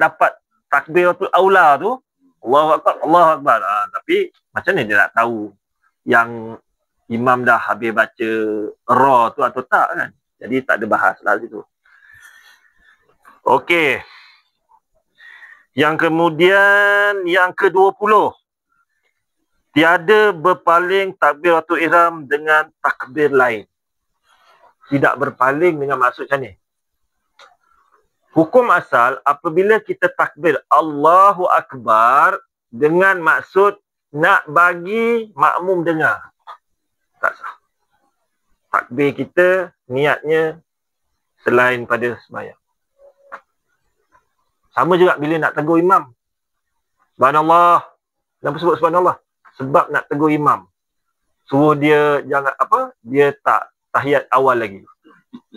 dapat takbiratul aula tu, Allahu Akbar. Tapi macam ni dia nak tahu yang imam dah habis baca ra tu atau tak kan. Jadi tak ada bahas lah situ. Okey. Yang kemudian yang ke-20. Tiada berpaling takbiratul ihram dengan takbir lain. Tidak berpaling dengan maksud macam ni. Hukum asal apabila kita takbir Allahu Akbar dengan maksud nak bagi makmum dengar, tak sah. Takbir kita niatnya selain pada sembahyang. Sama juga bila nak tegur imam. Subhanallah. Kenapa sebut subhanallah? Sebab nak tegur imam. Suruh dia jangan dia tak tahiyat awal lagi.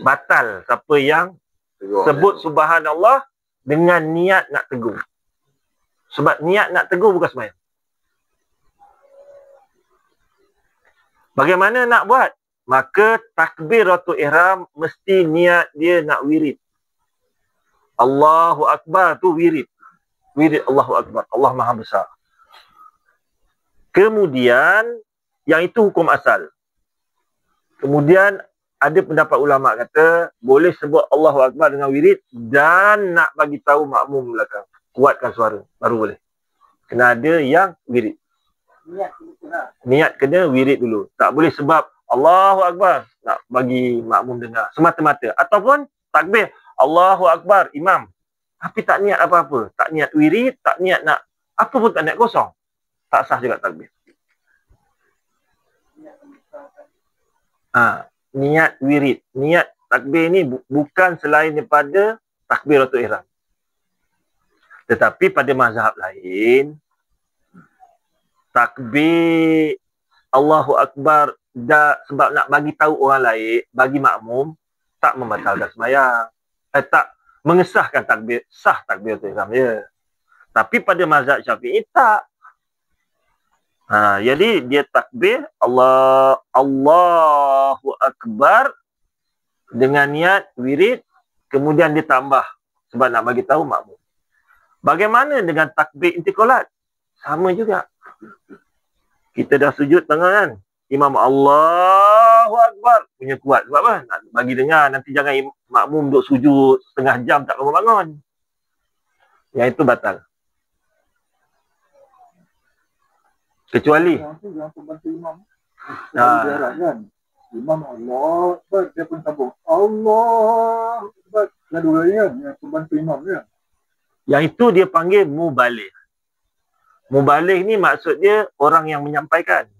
Batal siapa yang sebut subhanallah dengan niat nak tegur. Sebab niat nak tegur bukan sembahyang. Bagaimana nak buat? Maka takbiratul ihram mesti niat dia nak wirid. Allahu Akbar tu wirid. Wirid Allahu Akbar. Allah Maha Besar. Kemudian, yang itu hukum asal. Kemudian, ada pendapat ulama kata, boleh sebut Allahu Akbar dengan wirid dan nak bagi tahu makmum belakang. Kuatkan suara, baru boleh. Kena ada yang wirid. Niat kena wirid dulu. Tak boleh sebab Allahu Akbar nak bagi makmum dengar semata-mata. Ataupun takbir Allahu Akbar imam, tapi tak niat apa-apa. Tak niat wirid, tak niat nak apa pun, tak niat, kosong. Tak sah juga takbir. Niat wirid. Niat takbir ni bukan selain daripada takbiratul ihram. Tetapi pada mazhab lain, takbir Allahu Akbar sebab nak bagi tahu orang lain, bagi makmum, tak membatalkan sembahyang. Tak mengesahkan takbir, sah takbiratul ihram dia. Tapi pada mazhab Syafi'i tak. Jadi dia takbir Allahu Akbar dengan niat wirid, kemudian dia tambah sebab nak bagi tahu makmum. Bagaimana dengan takbir intiqalat? Sama juga. Kita dah sujud tengah kan, imam Allahu Akbar punya kuat. Sebab apa? Nak bagi dengar, nanti jangan makmum duduk sujud setengah jam tak bangun-bangun. Yang itu batal. Kecuali yang pembantu imam dia kan, imam Allah Akbar, dia pun sambung Allah Akbar. Ada dua kan yang pembantu imam dia. Yang itu dia panggil mubaligh. Mubaligh ni maksud dia orang yang menyampaikan.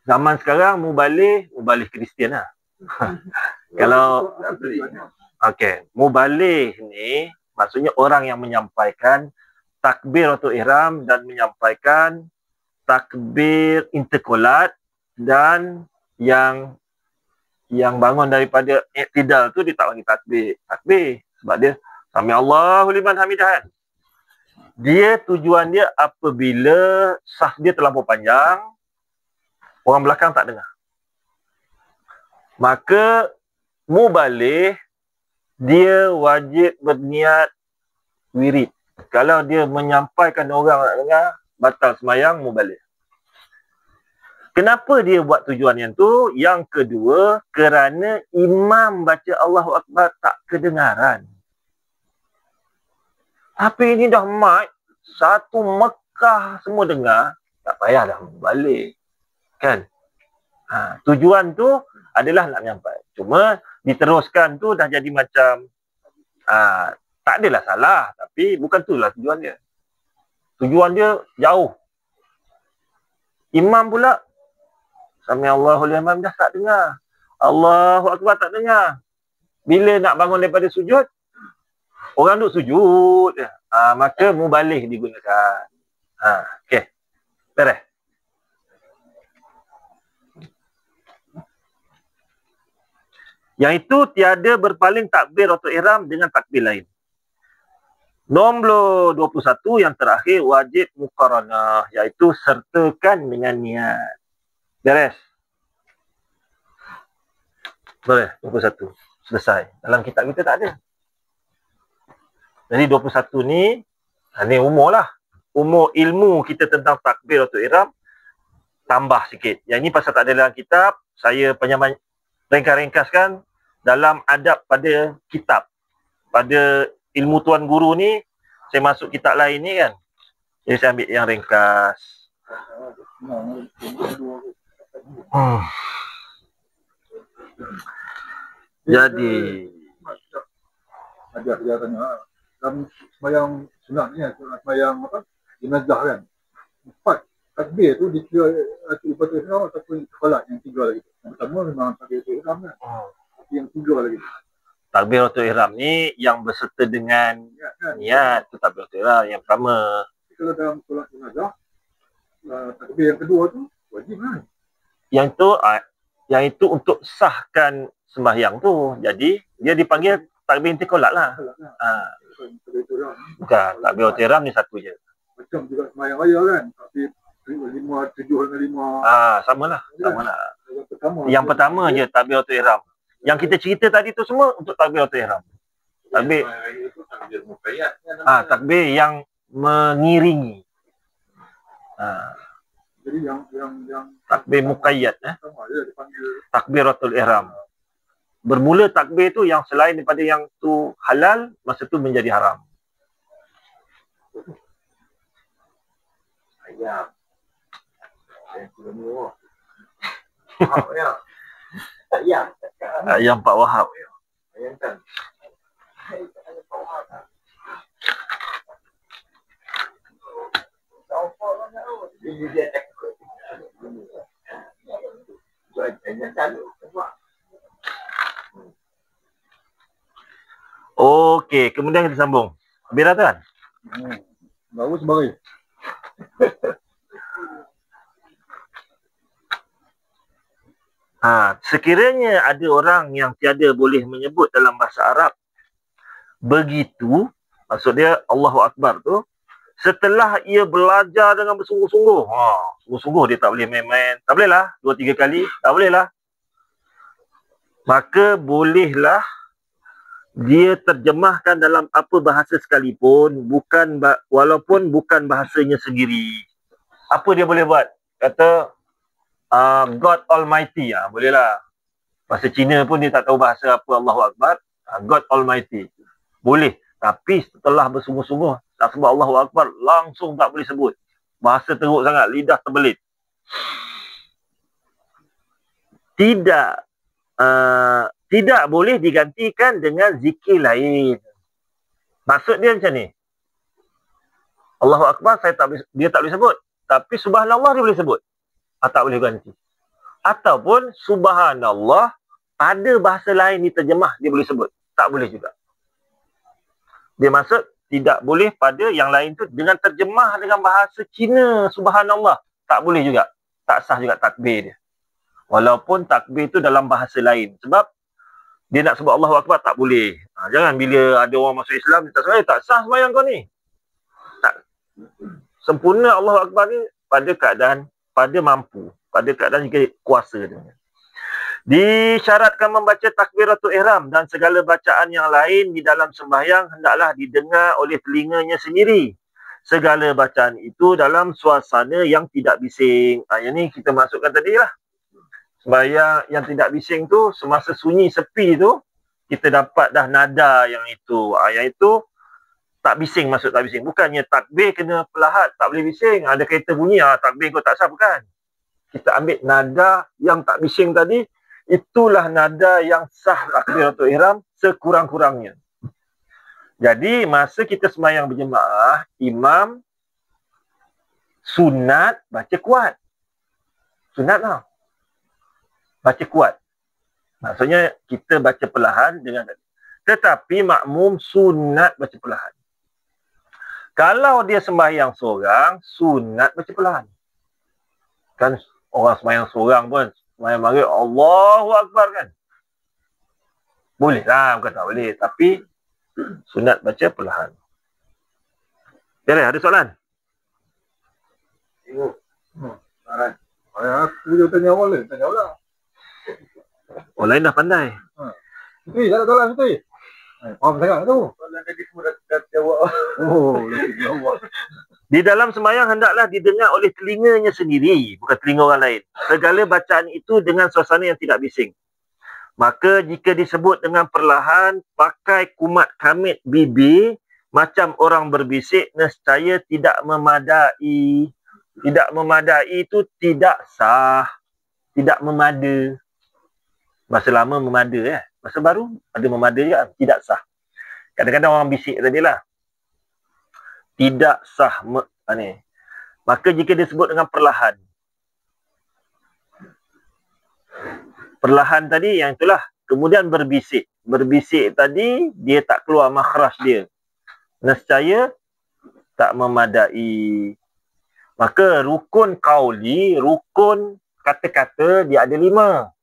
Zaman sekarang mubaligh Kristian lah. Kalau mubaligh ni maksudnya orang yang menyampaikan takbiratul ihram dan menyampaikan takbir intiqalat, dan yang bangun daripada iktidal tu dia tak panggil takbir sebab dia sami Allahu liman hamidah. Dia tujuan dia apabila saf dia terlampau panjang, orang belakang tak dengar, maka mubaligh dia wajib berniat wirid. Kalau dia menyampaikan orang nak dengar, batal sembahyang mubaligh. Kenapa dia buat tujuan yang tu? Yang kedua, kerana imam baca Allahu Akbar tak kedengaran. Tapi ini dah mic, satu Mekah semua dengar, tak payah dah balik. Kan? Tujuan tu adalah nak menyampai. Cuma diteruskan tu dah jadi macam tak adalah salah, tapi bukan itulah tujuan dia. Tujuan dia jauh. Imam pula sami Allahu liman dah tak dengar. Allahu Akbar tak dengar. Bila nak bangun daripada sujud, orang duduk sujud. Maka mubaligh digunakan. Okey. Beres. Yang itu tiada berpaling takbiratul ihram dengan takbir lain. Nombor 21 yang terakhir, wajib muqaranah, iaitu sertakan dengan niat. Beres. Boleh, 21. Selesai. Dalam kitab kita tak ada. Jadi 21 ni umur lah. Umur ilmu kita tentang takbiratul ihram tambah sikit. Yang ini pasal tak ada dalam kitab, saya ringkas-ringkaskan dalam adab pada kitab. Pada ilmu tuan guru ni, saya masuk kitab lain ni kan. Jadi saya ambil yang ringkas. Jadi dia tanya dalam sembahyang sunat ni, sembahyang jenazah kan, 4 takbir tu dikira takbiratul ihram ataupun solat yang 3 lagi. Yang pertama memang takbiratul ihram kan. Yang 3 lagi. Takbiratul ihram ni yang berserta dengan niat tu takbiratul ihram yang pertama. Kalau dalam solat jenazah, takbir yang kedua tu wajib kan. Yang itu untuk sahkan sembahyang tu. Jadi dia dipanggil takbir intiqalat lah. Bukan, takbiratul ihram ni satu je. Macam juga sembahyang raya kan. Takbir 5, 7 dengan 5. Samalah. Yang pertama je takbiratul ihram. Yang kita cerita tadi tu semua untuk takbiratul ihram. Takbir takbir yang mengiringi. Jadi yang takbir muqayyad takbiratul ihram. Bermula takbir tu yang selain daripada yang tu halal, masa tu menjadi haram. Ayam Pak Wahab. Okey, kemudian kita sambung. Habis dah kan? Baru sebagai. Sekiranya ada orang yang tiada boleh menyebut dalam bahasa Arab begitu, maksud dia Allahu Akbar tu, setelah ia belajar dengan bersungguh-sungguh, sungguh-sungguh dia tak boleh main-main, tak boleh lah 2-3 kali, tak boleh lah, maka bolehlah dia terjemahkan dalam apa bahasa sekalipun, walaupun bukan bahasanya sendiri. Apa dia boleh buat? Kata God Almighty, bolehlah. Bahasa Cina pun dia tak tahu bahasa apa Allahu Akbar, God Almighty. Boleh. Tapi setelah bersungguh-sungguh tak sebut Allahu Akbar, langsung tak boleh sebut. Bahasa teruk sangat, lidah terbelit. Tidak boleh digantikan dengan zikir lain. Maksud dia macam ni. Allahu Akbar dia tak boleh sebut. Tapi Subhanallah dia boleh sebut. Tak boleh ganti. Ataupun Subhanallah pada bahasa lain diterjemah dia boleh sebut. Tak boleh juga. Dia maksud tidak boleh pada yang lain tu dengan terjemah dengan bahasa Cina Subhanallah. Tak boleh juga. Tak sah juga takbir dia. Walaupun takbir tu dalam bahasa lain. Sebab dia nak sebut Allahu Akbar tak boleh. Jangan bila ada orang masuk Islam dia tak sebut, tak sah sembahyang kau ni. Tak. Sempurna Allahu Akbar ni pada keadaan mampu, pada keadaan jika kuasa dia. Disyaratkan membaca takbiratul ihram dan segala bacaan yang lain di dalam sembahyang hendaklah didengar oleh telinganya sendiri. Segala bacaan itu dalam suasana yang tidak bising. Yang ni kita masukkan tadi lah. Sembahyang yang tidak bising tu, semasa sunyi sepi tu, kita dapat dah nada yang itu. Yang itu tak bising, maksud tak bising. Bukannya takbir kena pelahat, tak boleh bising. Ada kereta bunyi, takbir kau tak sah, bukan. Kita ambil nada yang tak bising tadi, itulah nada yang sah takbiratul ihram sekurang-kurangnya. Jadi, masa kita sembahyang berjemaah, imam sunat baca kuat. Sunat lah. Baca kuat. Maksudnya, kita baca perlahan dengan tadi. Tetapi makmum sunat baca perlahan. Kalau dia sembahyang seorang, sunat baca perlahan. Kan orang sembahyang seorang pun, sembahyang maghrib, Allahu Akbar kan. Boleh lah, bukan tak boleh. Tapi, sunat baca perlahan. Boleh, ada soalan? Tengok. Aku je tanya awal ni, tanya awal lah. Orang lain dah pandai. Sutri, tak ada soalan Sutri? Faham sangat tu. Soalan tadi semua dah jawab. Jawab. Di dalam sembahyang hendaklah didengar oleh telinganya sendiri, bukan telinga orang lain. Segala bacaan itu dengan suasana yang tidak bising. Maka jika disebut dengan perlahan, pakai kumat kamit bibir, macam orang berbisik, nescaya tidak memadai. Tidak memadai itu tidak sah. Tidak memada. Masa lama memada ya. Masa baru ada memada juga, tidak sah. Kadang-kadang orang bisik tadi lah. Tidak sah. Maka jika disebut dengan perlahan. Perlahan tadi yang itulah. Kemudian berbisik. Berbisik tadi dia tak keluar makhraj dia. Nescaya tak memadai. Maka rukun qauli, rukun kata-kata dia ada 5.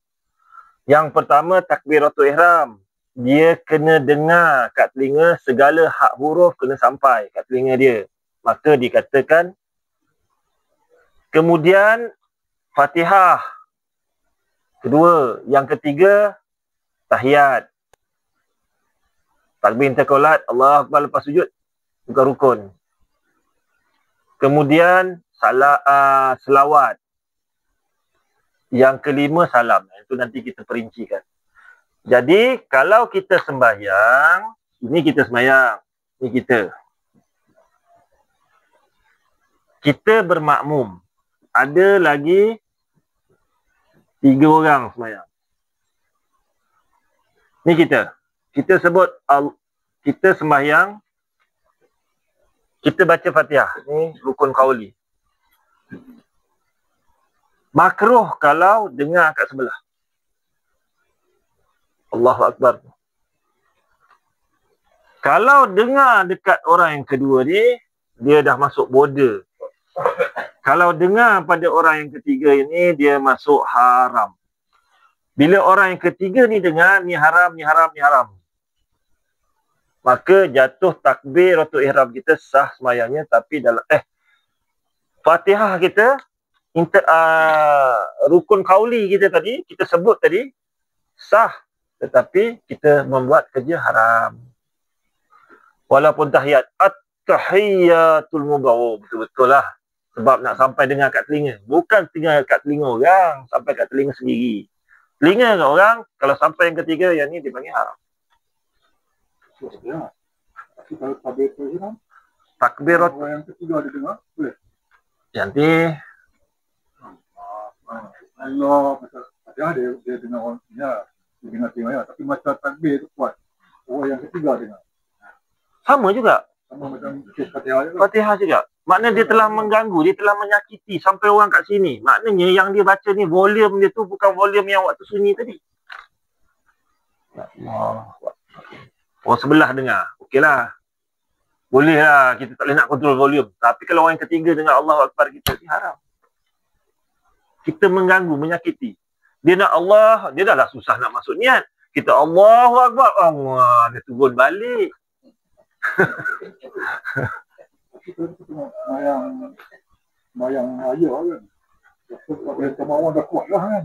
Yang pertama takbiratul ihram. Dia kena dengar kat telinga, segala hak huruf kena sampai kat telinga dia. Maka dikatakan. Kemudian Fatihah. Kedua. Yang ketiga tahiyat. Takbir intaqalat, Allah Akbar lepas sujud, bukan rukun. Kemudian selawat. Yang kelima salam. Itu nanti kita perincikan. Jadi kalau kita sembahyang, ini kita sembahyang, ini kita. Kita bermakmum. Ada lagi 3 orang sembahyang. Ini kita. Kita sebut, kita sembahyang, kita baca Fatihah. Ini rukun qauli. Makruh kalau dengar kat sebelah. Allahu Akbar. Kalau dengar dekat orang yang kedua ni, dia dah masuk border. Kalau dengar pada orang yang ketiga ini, dia masuk haram. Bila orang yang ketiga ni dengar ni haram, ni haram, ni haram, maka jatuh takbiratul ihram kita, sah semayangnya. Tapi dalam Fatihah kita, rukun qauli kita tadi, kita sebut tadi, sah. Tetapi kita membuat kerja haram. Walaupun tahiyat, at-tahiyyatul mubarak, betul-betul lah. Sebab nak sampai dengar kat telinga. Bukan tinggal kat telinga orang, sampai kat telinga sendiri. Telinga kat orang, kalau sampai yang ketiga, yang ni dipanggil haram. Ya. Tapi kalau takbiratul ihram, Takbirat orang yang ketiga dia dengar, boleh. nanti Allah, macam dia dengar orang ya, dia dengar tengok ya. Tapi macam takbir tu kuat. Orang yang ketiga dengar. sama juga. Sama macam kes Fatihah juga. Fatihah juga. Maknanya dia telah mengganggu, dia telah menyakiti sampai orang kat sini. Maknanya yang dia baca ni, volume dia tu bukan volume yang waktu sunyi tadi. Orang sebelah dengar, okeylah. Boleh lah, kita tak boleh nak kontrol volume. Tapi kalau orang yang ketiga dengar Allahu Akbar kita, ni haram. Kita mengganggu, menyakiti. Dia nak Allah, dia dah lah susah nak masuk niat. Kita Allahu Akbar, Allah, dia turun balik. Tapi tu tengok mayang raya kan. Kalau kemauan dah kuat lah kan.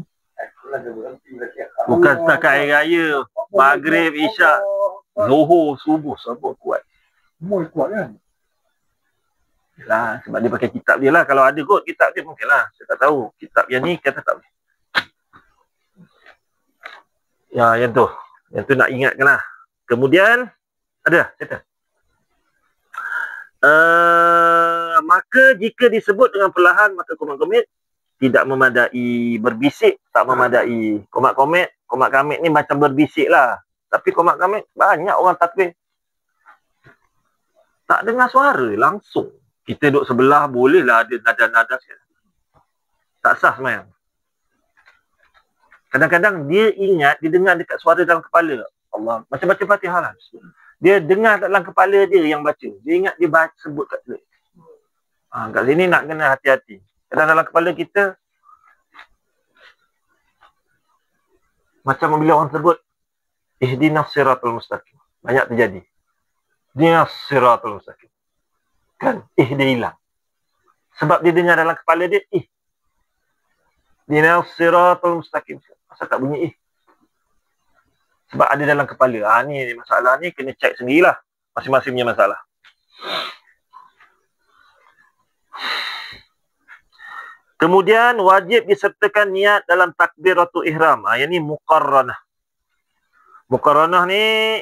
Bukan setakat air raya, Maghrib, Isyak, Zuhur, Subuh, semua kuat. Semua kuat kan. Lah, sebab dia pakai kitab dia lah. Kalau ada kot kitab dia mungkin lah. Saya tak tahu. Kitab yang ni kata tak boleh. Ya, yang tu. Yang tu nak ingatkan lah. Kemudian, ada? Kata. Maka jika disebut dengan perlahan, maka komat-komit tidak memadai. Berbisik tak memadai. Komat-komit ni macam berbisik lah. Tapi komat-komit banyak orang takbir. Tak dengar suara langsung. Kita duduk sebelah, bolehlah ada nada-nada sikit. Tak sah semayang. Kadang-kadang dia ingat, dia dengar dekat suara dalam kepala. Allah, macam baca Fatihah lah. Dia dengar dalam kepala dia yang baca. Dia ingat dia baca, sebut kat telinga. Kat sini nak kena hati-hati. Kadang dalam kepala kita, macam bila orang sebut, ihdinas siratal mustaqim. Banyak terjadi. Ihdinas siratal mustaqim. Kan? Dia hilang. Sebab dia dengar dalam kepala dia, ihdinas siratal mustaqim. Asal tak bunyi sebab ada dalam kepala. Ni masalah ni kena cek sendirilah. Masing-masing punya masalah. Kemudian wajib disertakan niat dalam takbiratul ihram. Yang ni muqarranah. Muqarranah ni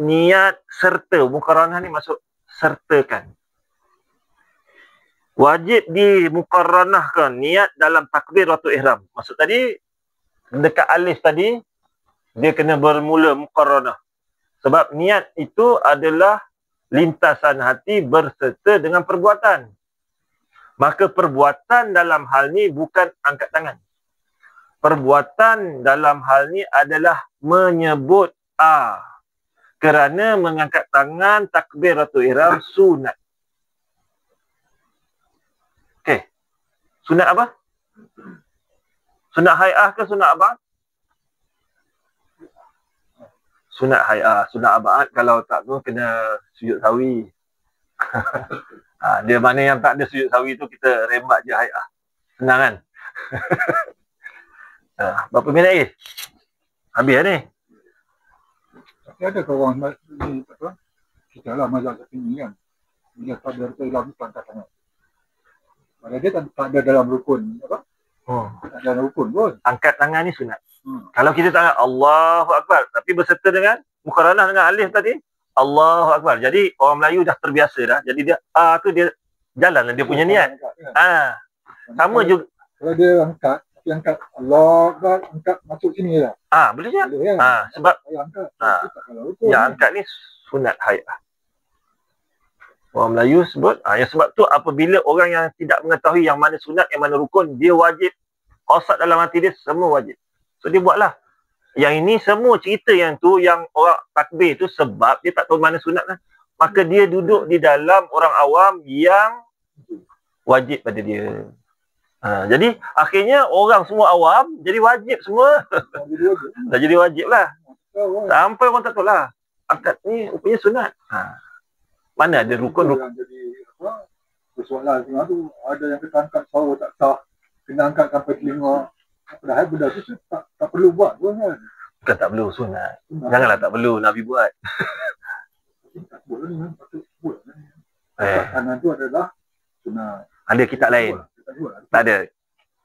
niat serta. Muqarranah ni maksud sertakan. Wajib dimuqarranahkan niat dalam takbiratul ihram. Maksud tadi, dekat alif tadi, dia kena bermula muqarranah. Sebab niat itu adalah lintasan hati berserta dengan perbuatan. Maka perbuatan dalam hal ni bukan angkat tangan. Perbuatan dalam hal ni adalah menyebut kerana mengangkat tangan takbiratul ihram sunat. Okey. Sunat apa? Sunat hai'ah ke sunat abad? Sunat hai'ah. Sunat abad kalau tak tu kena sujud sawi. Dia mana yang tak ada sujud sawi tu kita rembat je hai'ah. Senang kan? Berapa minit lagi? Habis ni? Tapi ada ke orang ni, kita lah mazhab Syafi'i kan. Bila takbiratul ihram ni angkat tangan. Maksudnya dia tak ada dalam rukun apa? Tak ada dalam rukun pun. Angkat tangan ni sunat. Kalau kita tak Allahu Akbar, tapi berserta dengan muqarranah dengan alif tadi, Allahu Akbar. Jadi orang Melayu dah terbiasa dah. Jadi dia tu dia jalan dia punya niat. Sama juga. Kalau dia angkat, tapi angkat Allahu Akbar, angkat masuk sini lah. Boleh je. Boleh kan? Sebab angkat. yang angkat ni sunat hai'ah. Orang Melayu sebut, yang sebab tu apabila orang yang tidak mengetahui yang mana sunat, yang mana rukun, dia wajib qasad dalam hati dia, semua wajib. So dia buatlah. Yang ini semua cerita yang tu, yang orang takbir tu sebab dia tak tahu mana sunat lah. Maka dia duduk di dalam orang awam yang wajib pada dia. Jadi akhirnya orang semua awam jadi wajib semua. Dah jadi wajib lah. Sampai orang tak tahu lah. Akad ni rupanya sunat. Mana ada rukun-rukun. Jadi persoalan tengah tu, ada yang kata angkat suara tak sah, kena angkat sampai telinga. Padahal benda tu tak perlu buat pun kan. Bukan tak perlu, sunat. Janganlah tak perlu Nabi buat. Tak boleh ni, patut buat. Kanan tu adalah sunat. Ada kitab lain? Tak ada.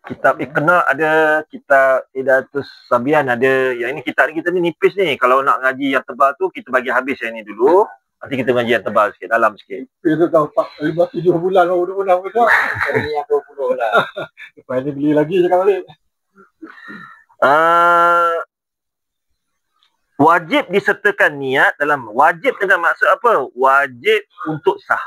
Kitab Iqna ada, kitab Hidayatus Sabian ada. Yang ini kitab kita ni nipis ni. Kalau nak ngaji yang tebal tu, kita bagi habis yang ni dulu. Nanti kita ngaji yang tebal sikit, dalam sikit. Nipis tu tahu 5-7 bulan baru nak kita. Ini yang 20 lah. Lepas ni beli lagi cakap balik. Wajib disertakan niat dalam wajib dengan maksud apa? Wajib untuk sah.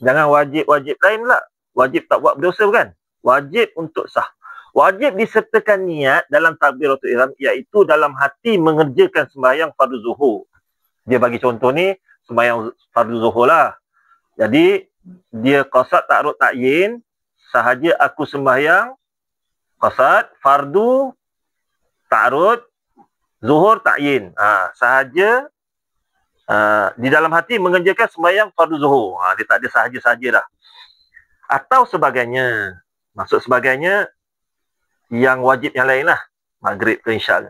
Jangan wajib-wajib lain pula. Wajib tak buat berdosa bukan? Wajib untuk sah. Wajib disertakan niat dalam takbiratul ihram, iaitu dalam hati mengerjakan sembahyang fardu zuhur. Dia bagi contoh ni sembahyang fardu zuhur lah. Jadi dia qasad ta'arud ta'yin, sahaja aku sembahyang qasad fardu ta'arud zuhur ta'yin. Sahaja di dalam hati mengerjakan sembahyang fardu zuhur. Dia tak ada sahaja-sahaja dah. Atau sebagainya. Maksud sebagainya yang wajib yang lain lah. Maghrib ke insya.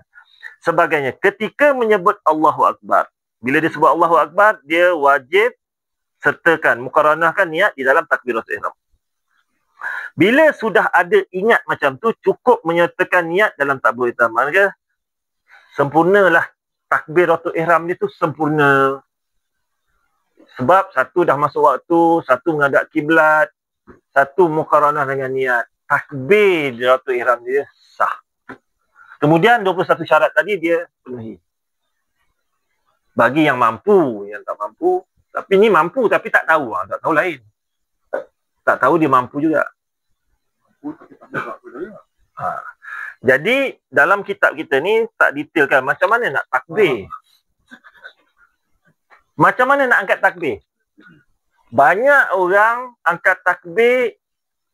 Sebagainya. Ketika menyebut Allahu Akbar. Bila dia sebut Allahu Akbar, dia wajib sertakan, muqaranahkan niat di dalam takbiratul ihram. Bila sudah ada ingat macam tu, cukup menyertakan niat dalam takbiratul ihram. Maka sempurnalah takbiratul ihram ni tu sempurna. Sebab satu dah masuk waktu, satu menghadap kiblat, satu muqaranah dengan niat. Takbiratul ihram dia sah. Kemudian 21 syarat tadi dia penuhi. Bagi yang mampu, yang tak mampu. Tapi ni mampu tapi tak tahu. Tak tahu lain. Tak tahu dia mampu juga. Jadi dalam kitab kita ni tak detailkan macam mana nak takbir. Macam mana nak angkat takbir. Banyak orang angkat takbir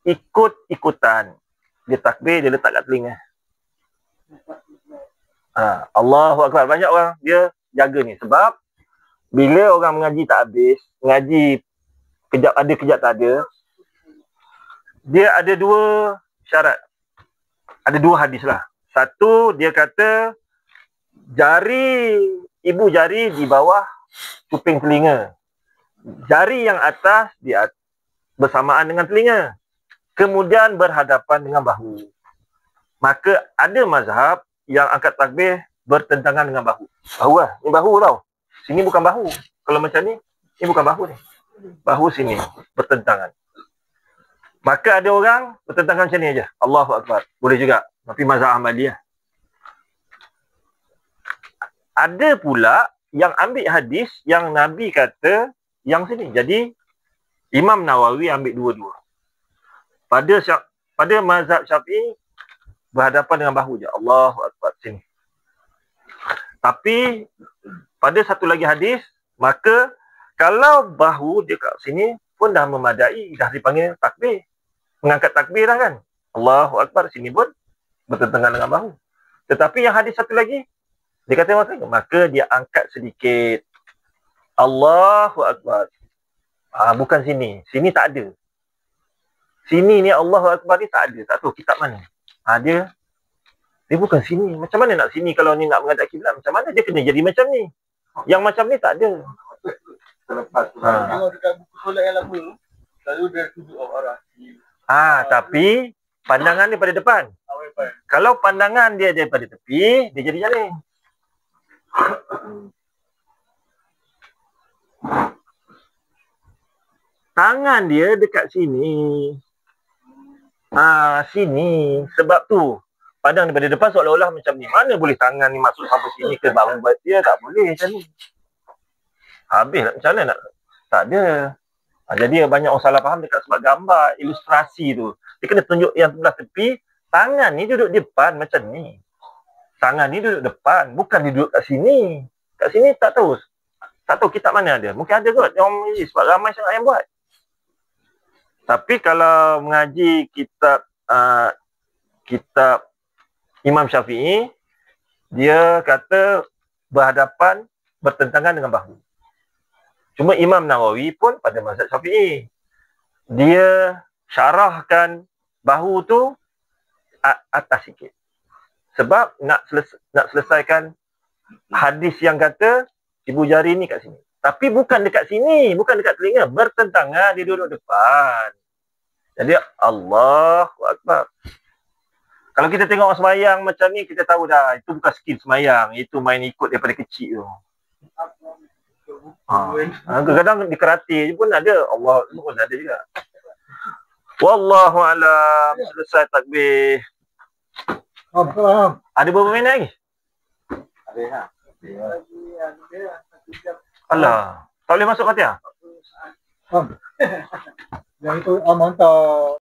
ikut-ikutan. Dia takbir, dia letak kat telinga. Allahu Akbar. Banyak orang dia jaga ni. Sebab bila orang mengaji tak habis, mengaji kejap ada, kejap tak ada, dia ada dua syarat. Ada dua hadis lah. Satu, dia kata jari, ibu jari di bawah kuping telinga. Jari yang atas bersamaan dengan telinga. Kemudian berhadapan dengan bahu. Maka ada mazhab yang angkat takbir bertentangan dengan bahu. Bahu lah. Ni bahu tau. Sini bukan bahu. Kalau macam ni bukan bahu ni. Bahu sini bertentangan. Maka ada orang bertentangan macam ni aja. Allahu Akbar. Boleh juga. Tapi mazhab Ahmadiyah. Ada pula yang ambil hadis yang Nabi kata yang sini. Jadi Imam Nawawi ambil dua-dua. Pada mazhab Syafi'i berhadapan dengan bahu je. Allahu Akbar sini. Tapi pada satu lagi hadis, maka kalau bahu dia kat sini pun dah memadai, dah dipanggil takbir. Mengangkat takbir dah kan. Allahu Akbar sini pun bertentangan dengan bahu. Tetapi yang hadis satu lagi, dia kata maka dia angkat sedikit. Allahu Akbar. Bukan sini. Sini tak ada. Sini ni Allahu Akbar ni tak ada. Tak tahu kitab mana. Dia bukan sini. Macam mana nak sini kalau ni nak menghadap kiblat? Macam mana dia kena jadi macam ni? Yang macam ni tak ada. Tengok dekat buku solat yang lama, selalu dia tunjuk arah. Tapi pandangan dia pada depan. Kalau pandangan dia daripada tepi, dia jadi jalan. Tangan dia dekat sini. Sini. Sebab tu pandang daripada depan seolah-olah macam ni. Mana boleh tangan ni masuk sampai sini ke bahu dia? Tak boleh macam ni. Habis macam mana nak? Tak ada. Jadi banyak orang salah faham dekat sebab gambar, ilustrasi tu. Dia kena tunjuk yang sebelah tepi. Tangan ni duduk di depan macam ni. Tangan ni duduk depan. Bukan dia duduk kat sini. Kat sini tak tahu. Tak tahu kitab mana ada. Mungkin ada kot. Sebab ramai sangat yang buat. Tapi kalau mengaji kitab kitab Imam Syafi'i, dia kata bertentangan dengan bahu. Cuma Imam Nawawi pun pada mazhab Syafi'i, dia syarahkan bahu tu atas sikit. Sebab nak selesaikan hadis yang kata ibu jari ni kat sini. Tapi bukan dekat sini, bukan dekat telinga, bertentangan, dia duduk depan. Jadi Allahu Akbar. Kalau kita tengok orang semayang macam ni, kita tahu dah itu bukan skill semayang, itu main ikut daripada kecil tu. Kadang-kadang di karate pun ada, Allah pun ada juga. Wallahu alam. Selesai takbir. Ada berapa minit lagi? Ada. Alah, tak boleh masuk Fatihah? Yang itu hantar